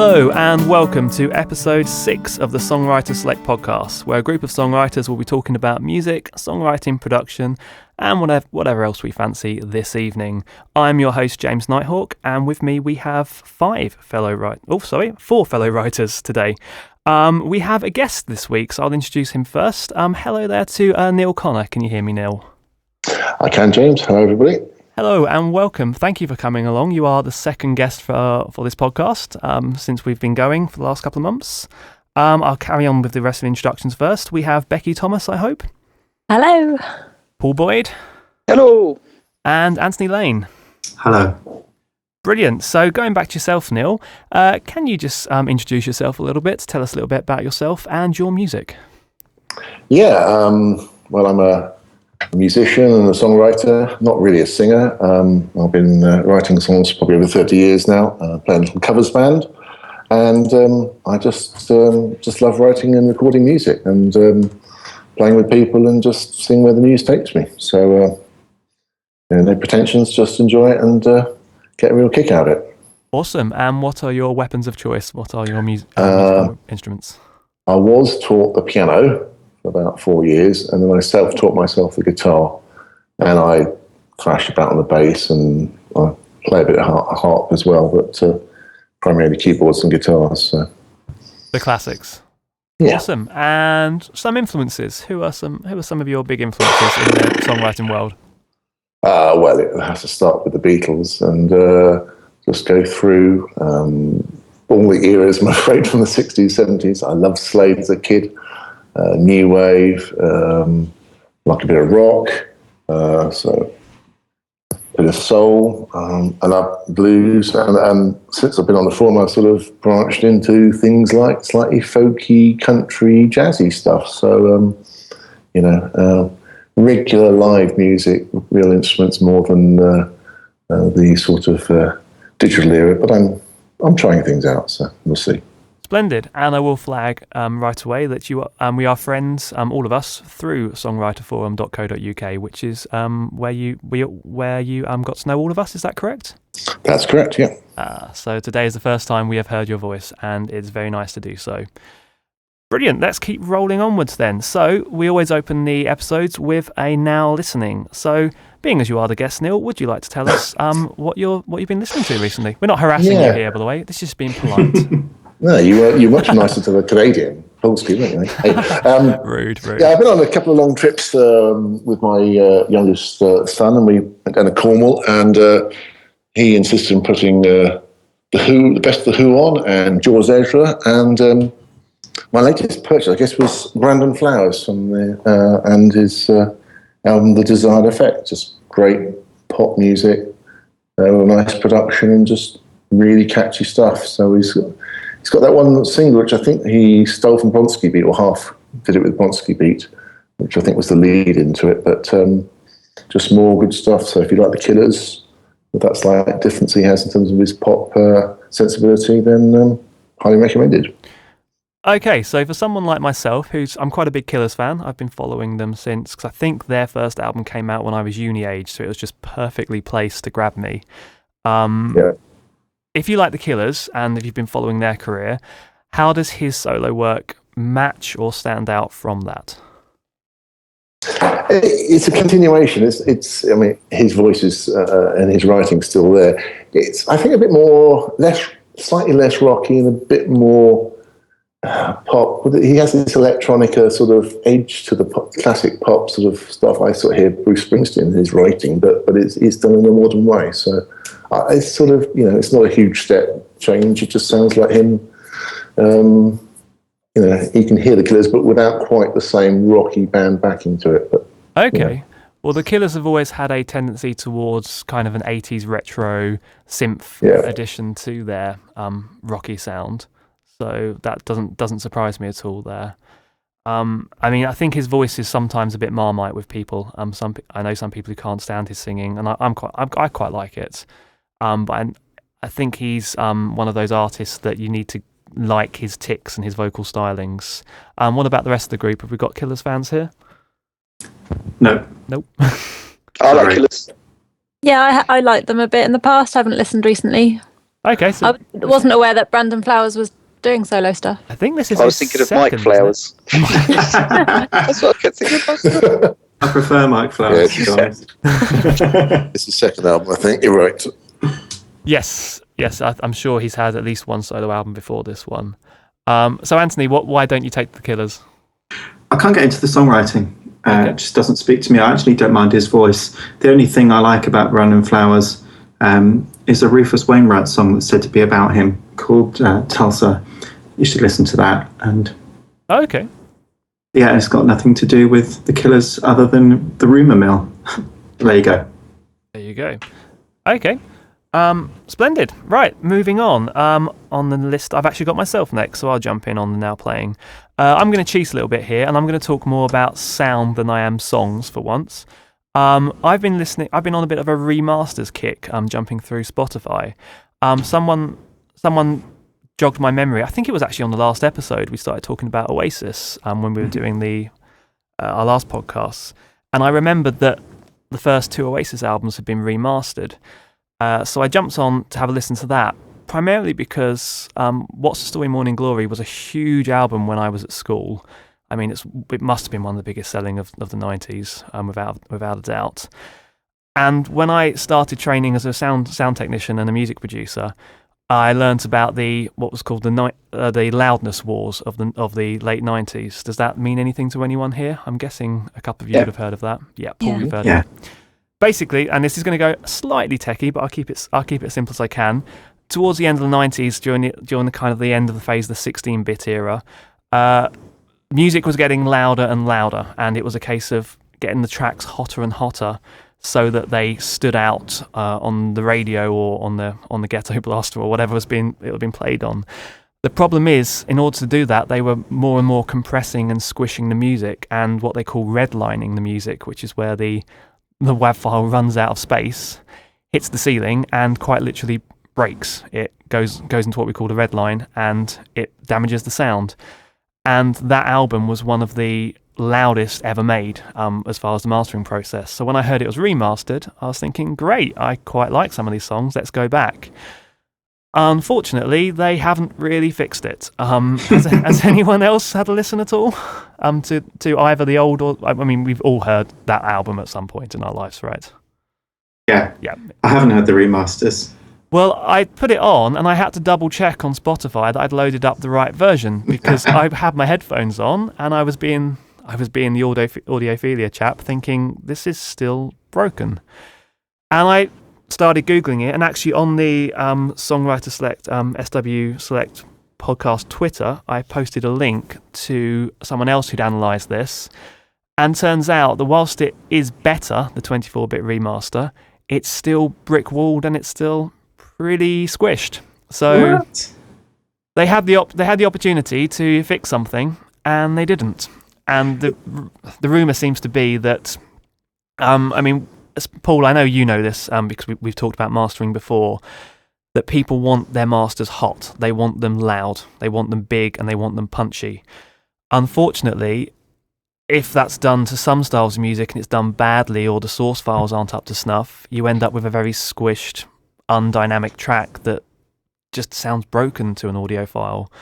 Hello and welcome to episode 6 of the Songwriter Select podcast, where a group of songwriters will be talking about music, songwriting, production, and whatever else we fancy this evening. I'm your host, James Nighthawk, and with me we have 4 fellow writers today. We have a guest this week, so I'll introduce him first. Hello there to Neil Connor. Can you hear me, Neil? I can, James. Hello, everybody. Hello and welcome. Thank you for coming along. You are the second guest for this podcast since we've been going for the last couple of months. I'll carry on with the rest of the introductions first. We have Becky Thomas, I hope. Hello. Paul Boyd. Hello. And Anthony Lane. Hello. Brilliant. So going back to yourself, Neil, can you just introduce yourself a little bit, tell us a little bit about yourself and your music? Yeah, well, I'm a musician and a songwriter, not really a singer. I've been writing songs probably over 30 years now, playing a little covers band, and I just love writing and recording music and playing with people and just seeing where the muse takes me. So, no pretensions, just enjoy it and get a real kick out of it. Awesome. And what are your weapons of choice? What are your musical instruments? I was taught the piano for about 4 years, and then I self-taught myself the guitar, and I thrash about on the bass, and I play a bit of harp as well, but primarily keyboards and guitars. So. The classics. Yeah. Awesome. And some influences. Who are some of your big influences in the songwriting world? Well, it has to start with the Beatles and just go through all the eras, I'm afraid, from the 60s, 70s. I loved Slade as a kid. New wave, like a bit of rock, so a bit of soul. I love blues, and since I've been on the forum, I've sort of branched into things like slightly folky, country, jazzy stuff. So, regular live music, real instruments more than the sort of digital era. But I'm trying things out, so we'll see. Splendid. And I will flag right away that we are friends, all of us, through songwriterforum.co.uk, which is where you got to know all of us. Is that correct? That's correct, yeah. So today is the first time we have heard your voice, and it's very nice to do so. Brilliant. Let's keep rolling onwards then. So we always open the episodes with a now listening. So being as you are the guest, Neil, would you like to tell us what you've been listening to recently? We're not harassing you here, by the way. This is just being polite. No, you're much nicer to the Canadian, Polski, weren't you? Hey, rude. Yeah, I've been on a couple of long trips with my youngest son, and we went down to Cornwall, and he insisted on putting the best of the Who on, and George Ezra, and my latest purchase, I guess, was Brandon Flowers from and his album The Desired Effect. Just great pop music, nice production, and just really catchy stuff. So he's got that one single, which I think he stole from Bronski Beat, or half did it with Bronski Beat, which I think was the lead into it. But just more good stuff. So if you like the Killers, with that slight difference he has in terms of his pop sensibility, then highly recommended. Okay, so for someone like myself, I'm quite a big Killers fan. I've been following them since, because I think their first album came out when I was uni age, so it was just perfectly placed to grab me. Yeah. If you like the Killers and if you've been following their career, how does his solo work match or stand out from that? It's a continuation. It's. I mean, his voice is and his writing's still there. It's, I think, slightly less rocky and a bit more pop. He has this electronica sort of edge to the classic pop sort of stuff. I sort of hear Bruce Springsteen in his writing, but it's done in a modern way. So it's sort of, it's not a huge step change. It just sounds like him. You can hear the Killers, but without quite the same rocky band backing to it. But, okay. Well, the Killers have always had a tendency towards kind of an 80s retro synth addition to their rocky sound. So that doesn't surprise me at all there. I mean, I think his voice is sometimes a bit Marmite with people. I know some people who can't stand his singing, and I quite like it. But I think he's one of those artists that you need to like his tics and his vocal stylings. What about the rest of the group? Have we got Killers fans here? No. Nope. I like Killers. Yeah, I liked them a bit in the past. I haven't listened recently. Okay, so I wasn't aware that Brandon Flowers was doing solo stuff. I think this is. I was thinking of Mike Flowers. That's what I kept thinking about. I prefer Mike Flowers, to be honest. It's the second album, I think. You're right. Yes. I'm sure he's had at least one solo album before this one. So Anthony, why don't you take the Killers? I can't get into the songwriting. Okay. It just doesn't speak to me. I actually don't mind his voice. The only thing I like about Brandon Flowers is a Rufus Wainwright song that's said to be about him called Tulsa. You should listen to that. And Okay. yeah, it's got nothing to do with the Killers other than the rumour mill. There you go. There you go. Okay. Splendid. Right, moving on. On the list, I've actually got myself next, so I'll jump in on the now playing. I'm going to cheat a little bit here, and I'm going to talk more about sound than I am songs for once. I've been on a bit of a remasters kick. Jumping through Spotify. Someone jogged my memory. I think it was actually on the last episode we started talking about Oasis when we were doing our last podcasts, and I remembered that the first 2 Oasis albums had been remastered. So I jumped on to have a listen to that, primarily because What's the Story Morning Glory was a huge album when I was at school. I mean, it must have been one of the biggest selling of the 90s, without a doubt. And when I started training as a sound technician and a music producer, I learnt about what was called the loudness wars of the late 90s. Does that mean anything to anyone here? I'm guessing a couple of you would have heard of that. Yeah, Paul, you've heard of it. Basically, and this is going to go slightly techie, but I'll keep it as simple as I can. Towards the end of the 90s, during the kind of the end of the phase of the 16-bit era, music was getting louder and louder, and it was a case of getting the tracks hotter and hotter so that they stood out on the radio or on the ghetto blaster or whatever it had been played on. The problem is, in order to do that, they were more and more compressing and squishing the music, and what they call redlining the music, which is where the WAV file runs out of space, hits the ceiling, and quite literally breaks. It goes into what we call the red line, and it damages the sound. And that album was one of the loudest ever made as far as the mastering process. So when I heard it was remastered, I was thinking, great, I quite like some of these songs, let's go back. Unfortunately, they haven't really fixed it. Has anyone else had a listen at all to either the old or... I mean, we've all heard that album at some point in our lives, right? Yeah. Yeah. I haven't heard the remasters. Well, I put it on and I had to double check on Spotify that I'd loaded up the right version because I had my headphones on and I was being the audiophilia chap thinking this is still broken. And I started Googling it, and actually on the Songwriter Select, SW Select podcast Twitter, I posted a link to someone else who'd analysed this, and turns out that whilst it is better, the 24-bit remaster, it's still brick-walled and it's still pretty squished. So What? they had the opportunity to fix something, and they didn't. And the rumour seems to be that, Paul, I know you know this because we've talked about mastering before, that people want their masters hot. They want them loud. They want them big and they want them punchy. Unfortunately, if that's done to some styles of music and it's done badly or the source files aren't up to snuff, you end up with a very squished, undynamic track that just sounds broken to an audio file.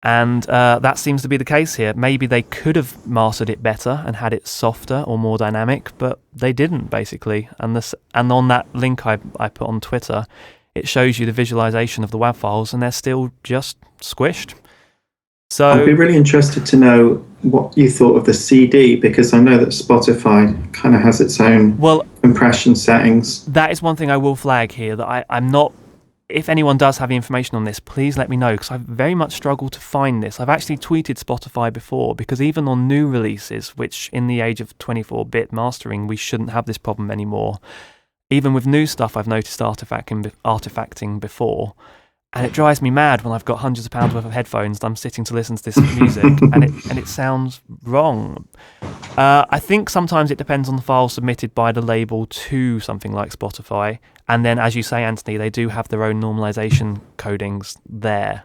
And that seems to be the case here. Maybe they could have mastered it better and had it softer or more dynamic, but they didn't, basically. And on that link I put on Twitter, it shows you the visualization of the WAV files, and they're still just squished. So I'd be really interested to know what you thought of the CD, because I know that Spotify kind of has its own compression settings. That is one thing I will flag here, that I'm not... If anyone does have the information on this, please let me know, because I've very much struggled to find this. I've actually tweeted Spotify before, because even on new releases, which in the age of 24-bit mastering, we shouldn't have this problem anymore. Even with new stuff, I've noticed artifacting before, and it drives me mad when I've got hundreds of pounds worth of headphones and I'm sitting to listen to this music, and it sounds wrong. I think sometimes it depends on the file submitted by the label to something like Spotify. And then, as you say, Anthony, they do have their own normalization codings there.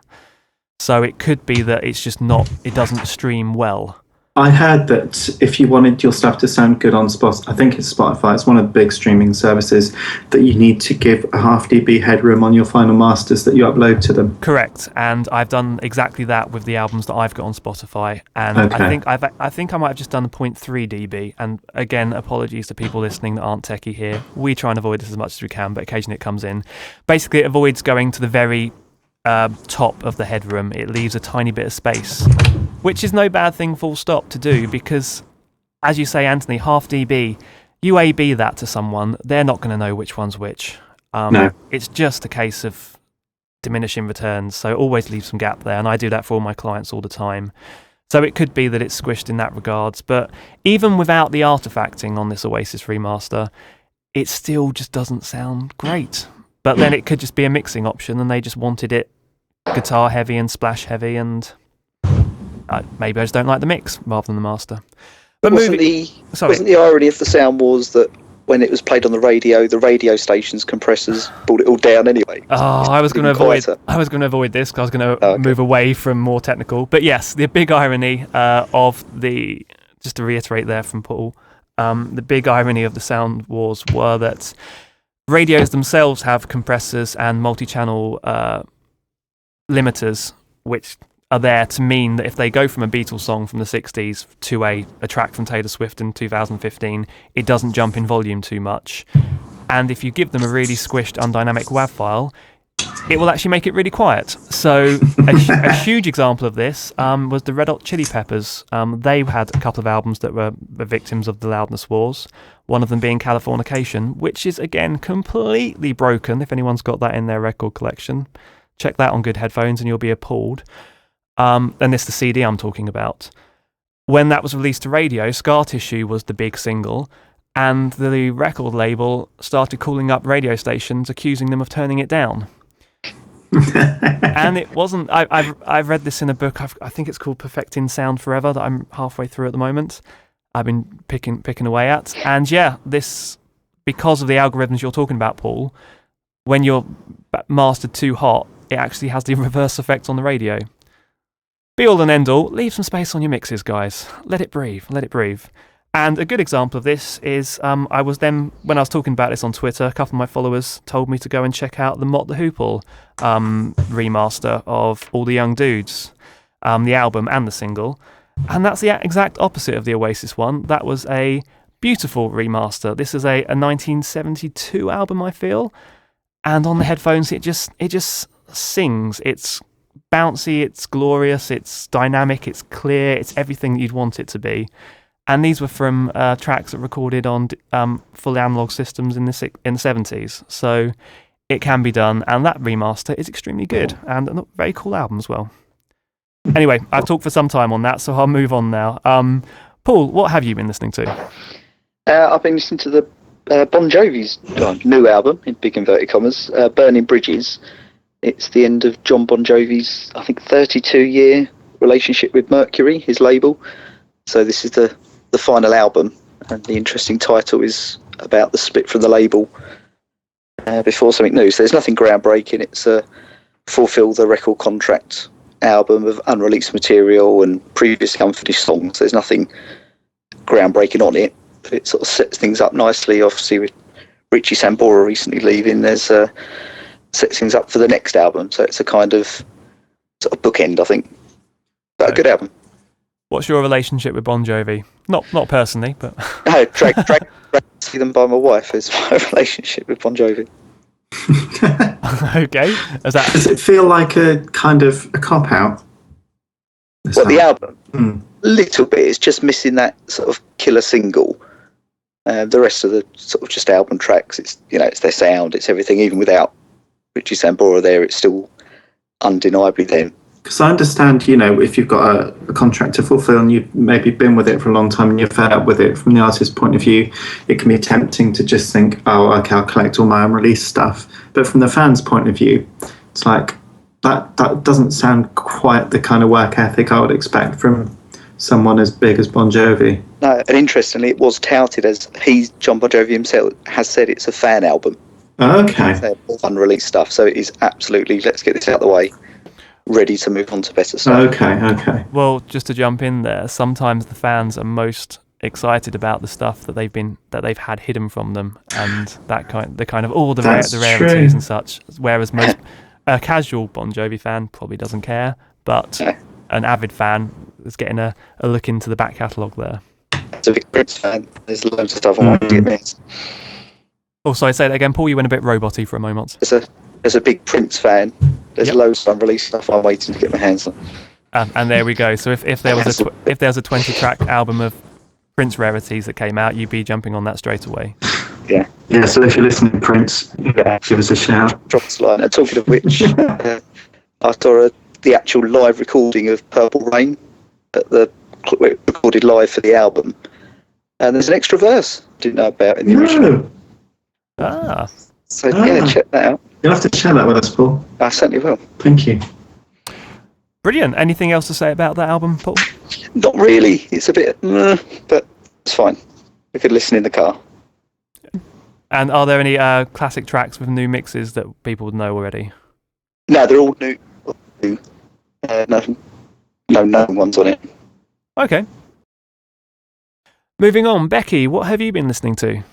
So it could be that it's just it doesn't stream well. I heard that if you wanted your stuff to sound good on Spotify, I think it's Spotify, it's one of the big streaming services, that you need to give a half dB headroom on your final masters that you upload to them. Correct, and I've done exactly that with the albums that I've got on Spotify, and Okay. I think I might have just done 0.3 dB. And again, apologies to people listening that aren't techie here. We try and avoid this as much as we can, but occasionally it comes in. Basically, it avoids going to the very top of the headroom. It leaves a tiny bit of space, which is no bad thing, full stop, to do, because, as you say, Anthony, half dB, you A/B that to someone, they're not going to know which one's which. No. It's just a case of diminishing returns, so always leave some gap there, and I do that for all my clients all the time. So it could be that it's squished in that regards, but even without the artifacting on this Oasis remaster, it still just doesn't sound great. But then it could just be a mixing option, and they just wanted it guitar heavy and splash heavy, and maybe I just don't like the mix rather than the master. But wasn't the irony of the Sound Wars that when it was played on the radio station's compressors brought it all down anyway? I was going to avoid this because I was going to move away from more technical. But yes, the big irony just to reiterate there from Paul, the big irony of the Sound Wars were that radios themselves have compressors and multi-channel limiters, which are there to mean that if they go from a Beatles song from the 60s to a track from Taylor Swift in 2015, it doesn't jump in volume too much. And if you give them a really squished, undynamic WAV file, it will actually make it really quiet. So a huge example of this was the Red Hot Chili Peppers. They had a couple of albums that were the victims of the loudness wars, one of them being Californication, which is, again, completely broken. If anyone's got that in their record collection, check that on good headphones and you'll be appalled. And this is the CD I'm talking about. When that was released to radio, Scar Tissue was the big single, and the record label started calling up radio stations accusing them of turning it down. And it wasn't. I've read this in a book. I think it's called Perfecting Sound Forever, that I'm halfway through at the moment. I've been picking away at, and yeah, this, because of the algorithms you're talking about, Paul, when you're mastered too hot, it actually has the reverse effect on the radio. Be all and end all, leave some space on your mixes, guys. Let it breathe. And a good example of this is, when I was talking about this on Twitter, a couple of my followers told me to go and check out the Mott the Hoople remaster of All the Young Dudes, the album and the single. And that's the exact opposite of the Oasis one. That was a beautiful remaster. This is a 1972 album, I feel. And on the headphones, it just sings. It's bouncy, it's glorious, it's dynamic, it's clear, it's everything you'd want it to be. And these were from tracks that were recorded on fully analog systems in the 70s. So it can be done, and that remaster is extremely good, and a very cool album as well. Anyway, I've talked for some time on that, so I'll move on now. Paul, what have you been listening to? I've been listening to the Bon Jovi's new album, in big inverted commas, Burning Bridges. It's the end of John Bon Jovi's, I think, 32-year relationship with Mercury, his label. So this is the final album, and the interesting title is about the split from the label before something new. So there's nothing groundbreaking. It's a fulfill the record contract album of unreleased material and previously unfinished songs. There's nothing groundbreaking on it, but it sort of sets things up nicely. Obviously, with Richie Sambora recently leaving, there's sets things up for the next album. So it's a kind of sort of bookend, I think. But a good album. What's your relationship with Bon Jovi? Not personally, but No, drag to see them by my wife is my relationship with Bon Jovi. Okay. Does it feel like a kind of a cop out? What, the album? Little bit. It's just missing that sort of killer single. The rest of the sort of just album tracks, it's their sound, it's everything. Even without Richie Sambora there, it's still undeniably them. Because I understand, if you've got a contract to fulfill and you've maybe been with it for a long time and you're fed up with it, from the artist's point of view, it can be tempting to just think, oh, okay, I'll collect all my unreleased stuff. But from the fan's point of view, it's like, that doesn't sound quite the kind of work ethic I would expect from someone as big as Bon Jovi. No, and interestingly, it was touted as John Bon Jovi himself has said it's a fan album. Okay. Unreleased stuff, so it is absolutely, let's get this out of the way. ready to move on to better stuff. Okay. Well, just to jump in there, sometimes the fans are most excited about the stuff that they've had hidden from them, and all the That's rarities true. and such. Whereas most a casual Bon Jovi fan probably doesn't care, but an avid fan is getting a look into the back catalogue there. As a big Prince fan, there's loads of stuff I want to get missed. Oh, sorry, say that again, Paul. You went a bit roboty for a moment. As a big Prince fan, there's loads of unreleased stuff I'm waiting to get my hands on. And there we go. So if there was a 20-track album of Prince rarities that came out, you'd be jumping on that straight away. Yeah. So if you're listening, Prince, give us a shout. Drop us a line. Talking of which, I saw the actual live recording of Purple Rain recorded live for the album, and there's an extra verse didn't know about in the original. So check that out. You'll have to share that with us, Paul. I certainly will. Thank you. Brilliant. Anything else to say about that album, Paul? Not really. It's a bit, but it's fine. We could listen in the car. And are there any classic tracks with new mixes that people would know already? No, they're all new. No known ones on it. Okay. Moving on, Becky, what have you been listening to?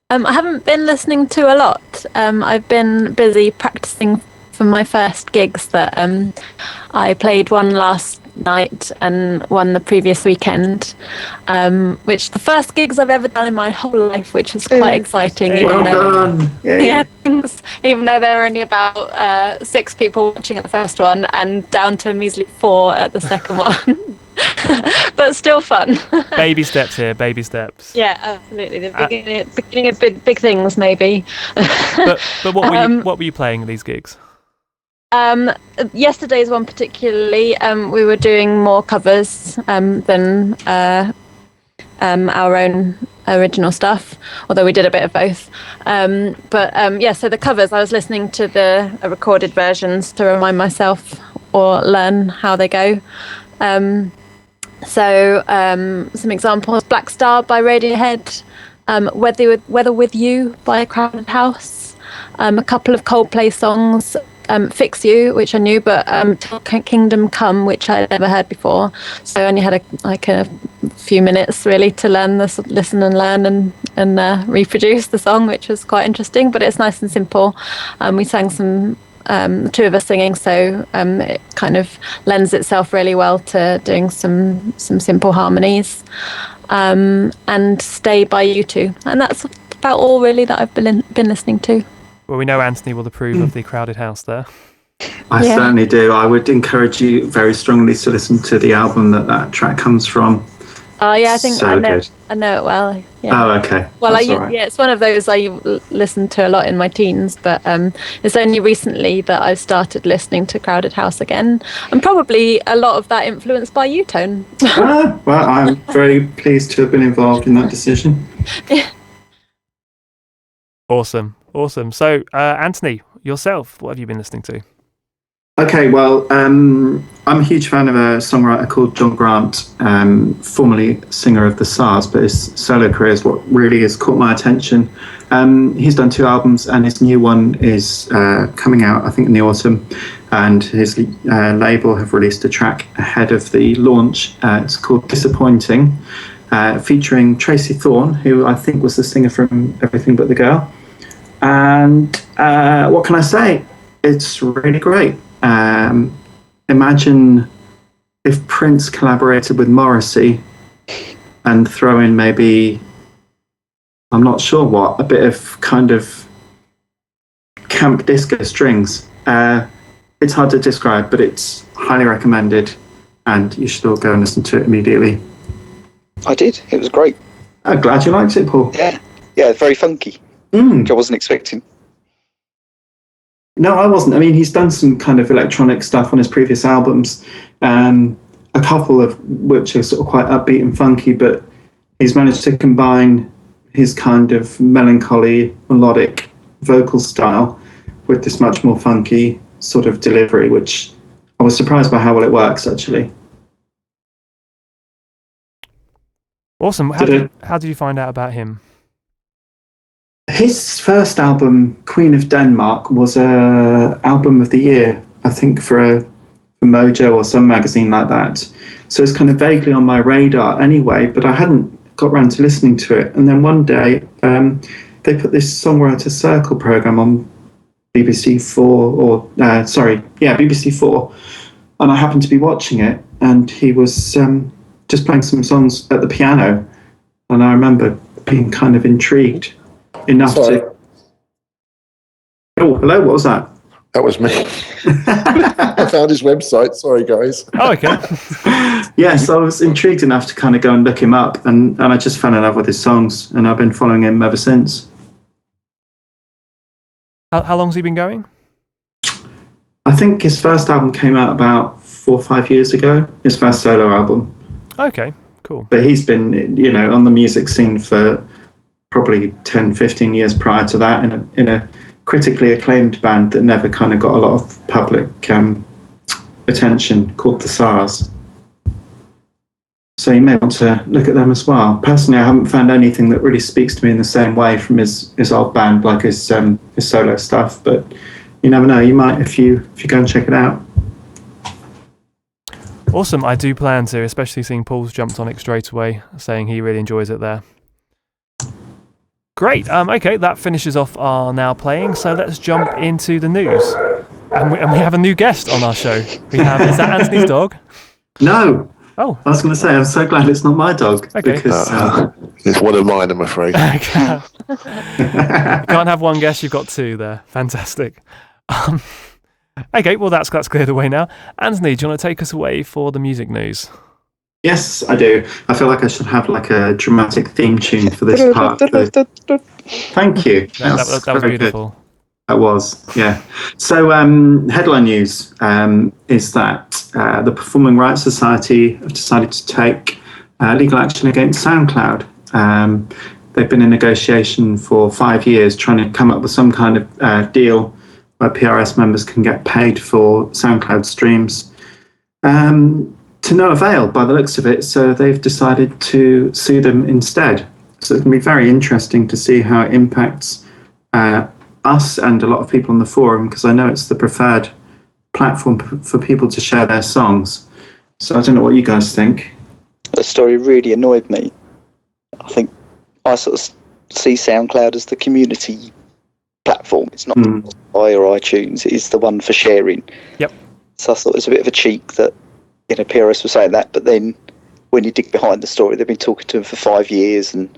I haven't been listening to a lot. I've been busy practicing for my first gigs that I played one last night and one the previous weekend, which the first gigs I've ever done in my whole life, which is quite exciting. Well done. Even though there were only about 6 people watching at the first one and down to a measly 4 at the second one. But still fun. Baby steps here, baby steps. Yeah, absolutely. The beginning of big things, maybe. But what were you playing at these gigs? Yesterday's one particularly, we were doing more covers than our own original stuff, although we did a bit of both. So the covers, I was listening to the recorded versions to remind myself or learn how they go. Some examples: Black Star by Radiohead, Weather With You by Crowded House, a couple of Coldplay songs, Fix You, which I knew, but Till Kingdom Come, which I'd never heard before. So I only had a few minutes really to listen and learn and reproduce the song, which was quite interesting, but it's nice and simple. We sang some the two of us singing, so it kind of lends itself really well to doing some simple harmonies. And Stay by U2, and that's about all really that I've been listening to. Well, we know Anthony will approve of the Crowded House there. I certainly do. I would encourage you very strongly to listen to the album that track comes from. Oh yeah, I think so I know good. I know it well. Yeah. Oh, okay. Well, Right. it's one of those I listened to a lot in my teens, but it's only recently that I've started listening to Crowded House again, and probably a lot of that influenced by U-Tone. Well, I'm very pleased to have been involved in that decision. Awesome. So, Anthony, yourself, what have you been listening to? Okay, well, I'm a huge fan of a songwriter called John Grant, formerly singer of the SARS, but his solo career is what really has caught my attention. He's done 2 albums, and his new one is coming out, I think, in the autumn, and his label have released a track ahead of the launch. It's called Disappointing, featuring Tracy Thorn, who I think was the singer from Everything But the Girl. And what can I say? It's really great. Imagine if Prince collaborated with Morrissey and throw in maybe, I'm not sure what, a bit of kind of camp disco strings. It's hard to describe, but it's highly recommended, and you should all go and listen to it immediately. I did. It was great. I'm glad you liked it, Paul. Yeah, very funky, which I wasn't expecting. No, I wasn't. I mean, he's done some kind of electronic stuff on his previous albums, a couple of which are sort of quite upbeat and funky, but he's managed to combine his kind of melancholy, melodic vocal style with this much more funky sort of delivery, which I was surprised by how well it works, actually. Awesome. How did you find out about him? His first album, Queen of Denmark, was a album of the year I think for Mojo or some magazine like that. So it's kind of vaguely on my radar anyway, but I hadn't got around to listening to it. And then one day they put this Songwriter Circle program on BBC4 BBC4, and I happened to be watching it, and he was just playing some songs at the piano, and I remember being kind of intrigued enough to... Oh, hello, what was that? That was me. I found his website. Sorry, guys. Oh, okay. Yes, I was intrigued enough to kind of go and look him up, and I just fell in love with his songs, and I've been following him ever since. How long's he been going? I think his first album came out about 4 or 5 years ago, his first solo album. Okay, cool. But he's been, on the music scene for probably 10, 15 years prior to that in a critically acclaimed band that never kind of got a lot of public attention called the SARS. So you may want to look at them as well. Personally, I haven't found anything that really speaks to me in the same way from his old band, like his solo stuff. But you never know. You might if you go and check it out. Awesome. I do plan to, especially seeing Paul's jumped on it straight away, saying he really enjoys it there. Great. Okay, that finishes off our Now Playing. So let's jump into the news. And we have a new guest on our show. Is that Anthony's dog? No. Oh. I was going to say, I'm so glad it's not my dog. Okay. Because, it's one of mine, I'm afraid. You can't have one guest, you've got two there. Fantastic. Okay, well, that's cleared away now. Anthony, do you want to take us away for the music news? Yes, I do. I feel like I should have like a dramatic theme tune for this part. Thank you. That was beautiful. Good. That was, yeah. So headline news is that the Performing Rights Society have decided to take legal action against SoundCloud. They've been in negotiation for 5 years trying to come up with some kind of deal where PRS members can get paid for SoundCloud streams. To no avail by the looks of it, so they've decided to sue them instead. So it's going to be very interesting to see how it impacts us and a lot of people on the forum, because I know it's the preferred platform for people to share their songs. So I don't know what you guys think. The story really annoyed me. I think I sort of see SoundCloud as the community platform. It's not Spotify or iTunes. It is the one for sharing. Yep. So I thought it was a bit of a cheek that PRS was saying that, but then when you dig behind the story, they've been talking to him for 5 years, and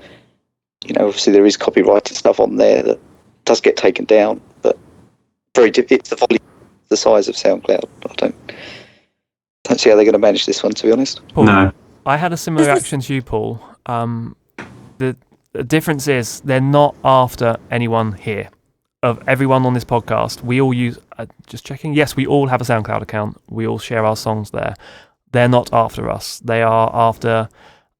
obviously there is copyrighted stuff on there that does get taken down, but it's the volume, the size of SoundCloud. I don't see how they're going to manage this one, to be honest. Paul, no. I had a similar reaction to you, Paul. The difference is they're not after anyone here. Of everyone on this podcast, we all use, just checking, yes, we all have a SoundCloud account. We all share our songs there. They're not after us. They are after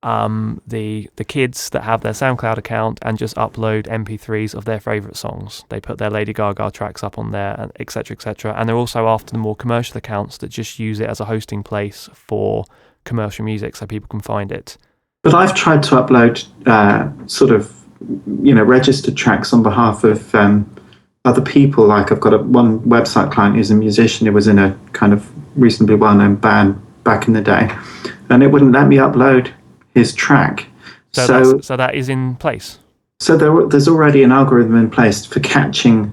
the kids that have their SoundCloud account and just upload MP3s of their favourite songs. They put their Lady Gaga tracks up on there, etc., etc. And they're also after the more commercial accounts that just use it as a hosting place for commercial music so people can find it. But I've tried to upload registered tracks on behalf of other people. Like I've got one website client who's a musician who was in a kind of reasonably well-known band back in the day, and it wouldn't let me upload his track. So that is in place. So there's already an algorithm in place for catching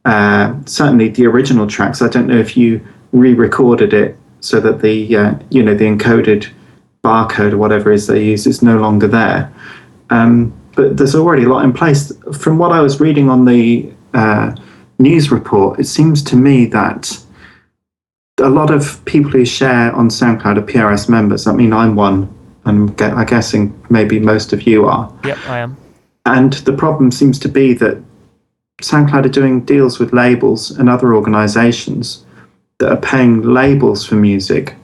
certainly the original tracks. I don't know if you re-recorded it so that the the encoded barcode or whatever it is they use is no longer there. But there's already a lot in place. From what I was reading on the news report, it seems to me that a lot of people who share on SoundCloud are PRS members. I mean, I'm one, and I'm guessing maybe most of you are. Yep, I am. And the problem seems to be that SoundCloud are doing deals with labels and other organizations that are paying labels for music,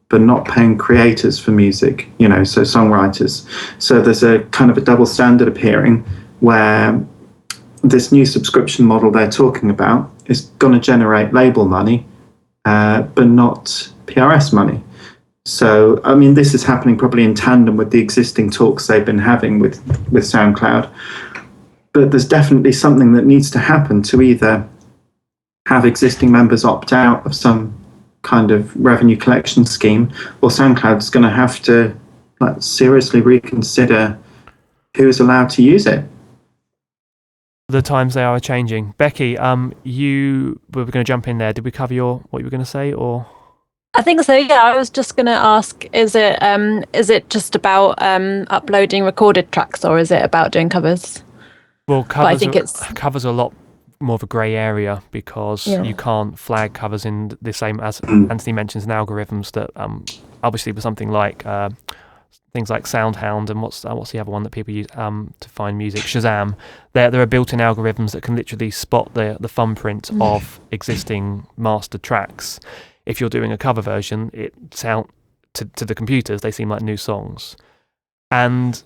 but not paying creators for music, so songwriters. So there's a kind of a double standard appearing where this new subscription model they're talking about is going to generate label money, but not PRS money. So, I mean, this is happening probably in tandem with the existing talks they've been having with SoundCloud. But there's definitely something that needs to happen to either have existing members opt out of some kind of revenue collection scheme, or SoundCloud's going to have to seriously reconsider who is allowed to use it. The times they are changing. Becky, you were going to jump in there. Did we cover what you were going to say, or? I think so. Yeah, I was just going to ask: is it just about uploading recorded tracks, or is it about doing covers? Well, covers are a lot more of a grey area because you can't flag covers in the same as Anthony mentions in algorithms that obviously with something like things like SoundHound and what's the other one that people use to find music, Shazam. There are built-in algorithms that can literally spot the thumbprint of existing mastered tracks. If you're doing a cover version, it sound to the computers they seem like new songs. And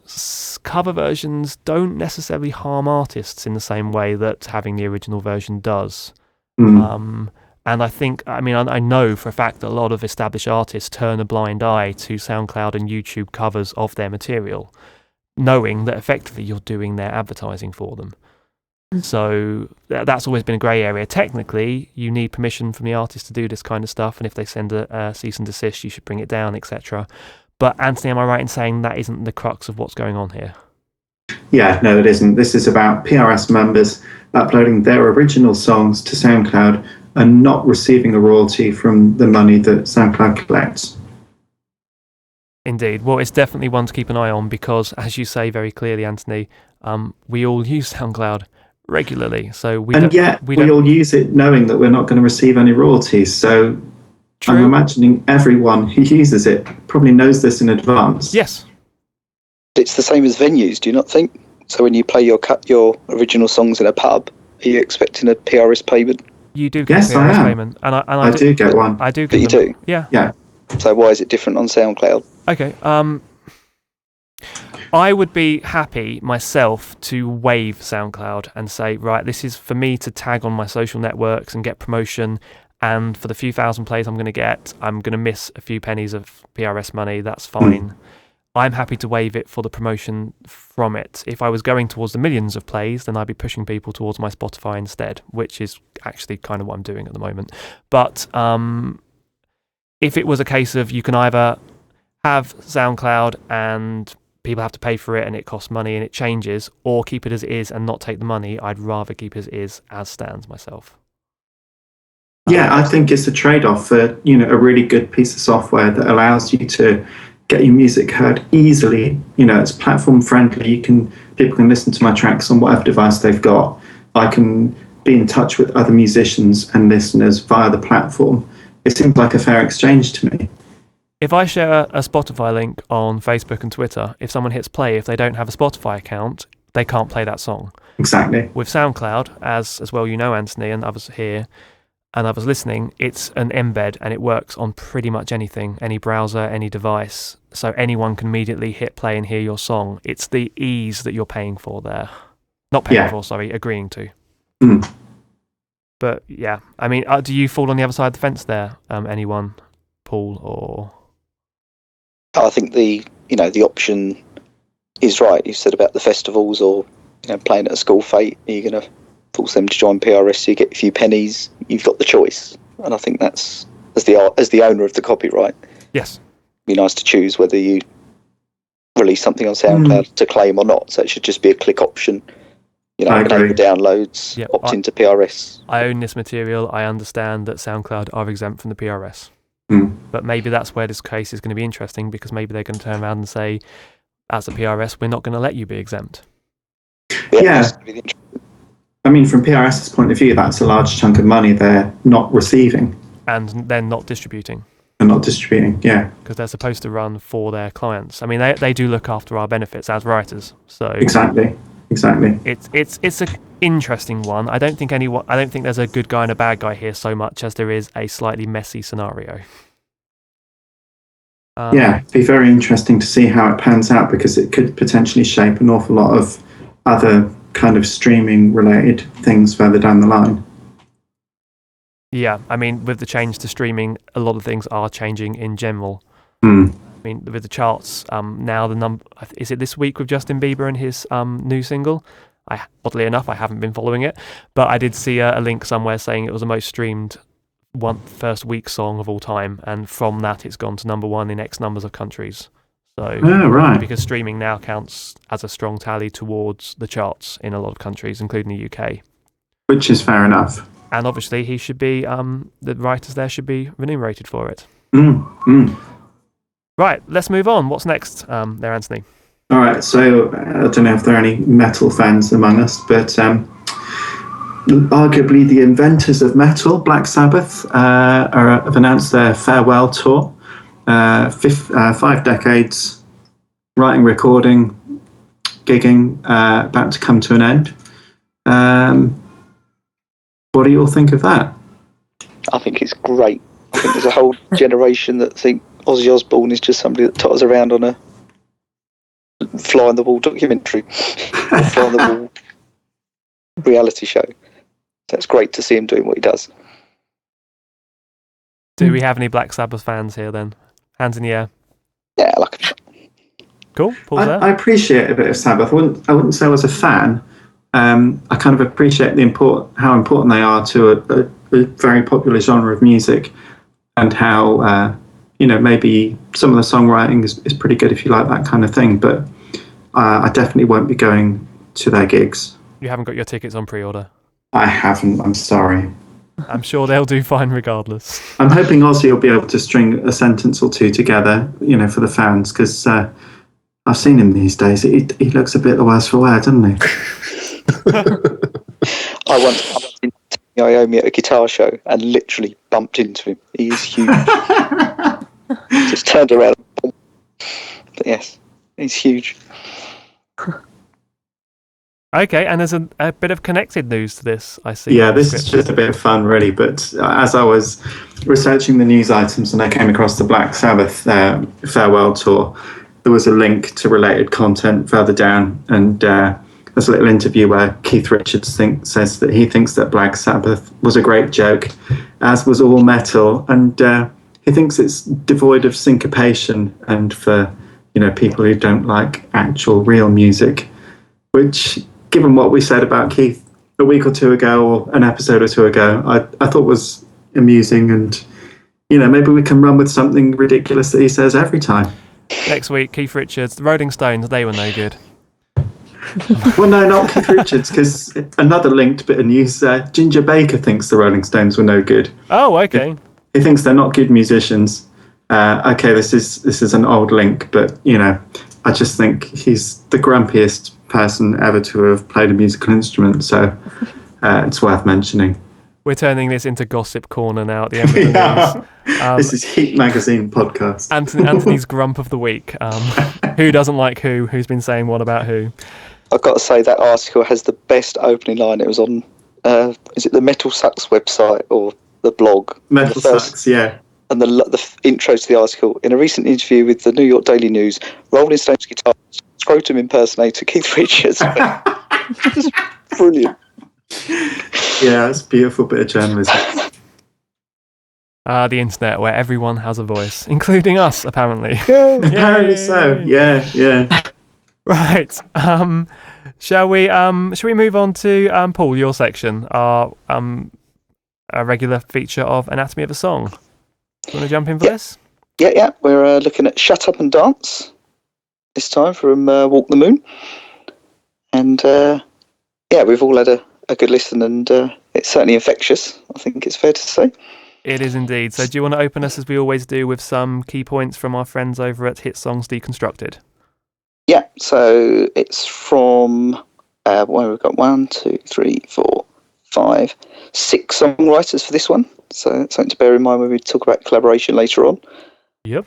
cover versions don't necessarily harm artists in the same way that having the original version does. And I know for a fact that a lot of established artists turn a blind eye to SoundCloud and YouTube covers of their material, knowing that effectively you're doing their advertising for them. So that's always been a grey area. Technically, you need permission from the artist to do this kind of stuff, and if they send a cease and desist, you should bring it down, etc. But Anthony, am I right in saying that isn't the crux of what's going on here? Yeah, no, it isn't. This is about PRS members uploading their original songs to SoundCloud and not receiving a royalty from the money that SoundCloud collects. Indeed. Well, it's definitely one to keep an eye on because, as you say very clearly, Anthony, we all use SoundCloud regularly. So we all use it knowing that we're not going to receive any royalties. So true. I'm imagining everyone who uses it probably knows this in advance. Yes. It's the same as venues, do you not think? So when you play your original songs in a pub, are you expecting a PRS payment? You do get a PRS payment. And I do get one. I do get you do? Yeah. Yeah. So why is it different on SoundCloud? Okay. I would be happy myself to waive SoundCloud and say, right, this is for me to tag on my social networks and get promotion. And for the few thousand plays I'm going to get, I'm going to miss a few pennies of PRS money. That's fine. I'm happy to waive it for the promotion from it. If I was going towards the millions of plays, then I'd be pushing people towards my Spotify instead, which is actually kind of what I'm doing at the moment. But if it was a case of you can either have SoundCloud and people have to pay for it and it costs money and it changes, or keep it as it is and not take the money, I'd rather keep it as it is as stands myself. Yeah, I think it's a trade-off for a really good piece of software that allows you to get your music heard easily. It's platform friendly. People can listen to my tracks on whatever device they've got. I can be in touch with other musicians and listeners via the platform. It seems like a fair exchange to me. If I share a Spotify link on Facebook and Twitter, if someone hits play, if they don't have a Spotify account, they can't play that song. Exactly. With SoundCloud, as well Anthony and others here, and others listening, it's an embed and it works on pretty much anything, any browser, any device. So anyone can immediately hit play and hear your song. It's the ease that you're paying for there. Not paying for, sorry, agreeing to. But yeah, I mean, do you fall on the other side of the fence there? Anyone, Paul, or? I think the option is right. You said about the festivals or playing at a school fete. Are you going to force them to join PRS so you get a few pennies? You've got the choice, and I think that's as the owner of the copyright. Yes, it'd be nice to choose whether you release something on SoundCloud to claim or not. So it should just be a click option. Enable downloads, opt into PRS. I own this material. I understand that SoundCloud are exempt from the PRS. But maybe that's where this case is going to be interesting, because maybe they're going to turn around and say, as a PRS, we're not going to let you be exempt. Yeah. I mean, from PRS's point of view, that's a large chunk of money they're not receiving. And then not distributing. Yeah. Because they're supposed to run for their clients. I mean, they do look after our benefits as writers. So Exactly. It's an interesting one. I don't think there's a good guy and a bad guy here so much as there is a slightly messy scenario. It'd be very interesting to see how it pans out, because it could potentially shape an awful lot of other kind of streaming related things further down the line. Yeah, I mean, with the change to streaming, a lot of things are changing in general. I mean, with the charts, now is it this week with Justin Bieber and his new single? Oddly enough, I haven't been following it, but I did see a link somewhere saying it was the most streamed first week song of all time, and from that it's gone to number one in X numbers of countries. So, right. Because streaming now counts as a strong tally towards the charts in a lot of countries, including the UK. Which is fair enough. And obviously, he should be. The writers there should be remunerated for it. Right, let's move on. What's next, there, Anthony? All right. So I don't know if there are any metal fans among us, but arguably the inventors of metal, Black Sabbath, have announced their farewell tour. 5 decades, writing, recording, gigging, about to come to an end. What do you all think of that? I think it's great. I think there's a whole generation that think Ozzy Osbourne is just somebody that totters around on a fly on the wall documentary, or fly on the wall reality show. So it's great to see him doing what he does. Do we have any Black Sabbath fans here then? Hands in the air. Yeah, I like it. Cool. Paul's there. I appreciate a bit of Sabbath. I wouldn't say I was a fan. I kind of appreciate how important they are to a very popular genre of music, and how maybe some of the songwriting is pretty good if you like that kind of thing. But I definitely won't be going to their gigs. You haven't got your tickets on pre-order? I haven't. I'm sorry. I'm sure they'll do fine regardless. I'm hoping Ozzy will be able to string a sentence or two together, for the fans, because I've seen him these days. He looks a bit the worse for wear, doesn't he? I once bumped into Naomi at a guitar show and literally bumped into him. He is huge. Just turned around. But yes, he's huge. Okay, and there's a bit of connected news to this, I see. Yeah, this is just a bit of fun, really. But as I was researching the news items and I came across the Black Sabbath farewell tour, there was a link to related content further down, and there's a little interview where Keith Richards says that he thinks that Black Sabbath was a great joke, as was all metal, and he thinks it's devoid of syncopation, and for people who don't like actual real music, which, given what we said about Keith a week or two ago or an episode or two ago, I thought was amusing, and maybe we can run with something ridiculous that he says every time. Next week, Keith Richards, the Rolling Stones, they were no good. Well, no, not Keith Richards, because another linked bit of news, Ginger Baker thinks the Rolling Stones were no good. Oh, okay. He thinks they're not good musicians. Okay, this is an old link, but, I just think he's the grumpiest person ever to have played a musical instrument, so it's worth mentioning. We're turning this into Gossip Corner now at the end of the news. This is Heat Magazine podcast. Anthony's Grump of the Week. Who doesn't like who? Who's been saying what about who? I've got to say that article has the best opening line. It was on, is it the Metal Sucks website or the blog? Metal Sucks, yeah. And the intro to the article. In a recent interview with the New York Daily News, Rolling Stones guitarist, scrotum impersonator Keith Richards. Just brilliant. Yeah, it's a beautiful bit of journalism. The internet, where everyone has a voice, including us, apparently. Apparently so. Yeah. Right. Shall we move on to Paul, your section, our regular feature of Anatomy of a Song? Do you want to jump in for this? Yeah. We're looking at Shut Up and Dance this time from Walk the Moon. And we've all had a good listen, and it's certainly infectious, I think it's fair to say. It is indeed. So do you want to open us, as we always do, with some key points from our friends over at Hit Songs Deconstructed? Yeah, so it's from, where we've got 1, 2, 3, 4, 5, 6 songwriters for this one. So it's something to bear in mind when we talk about collaboration later on. Yep.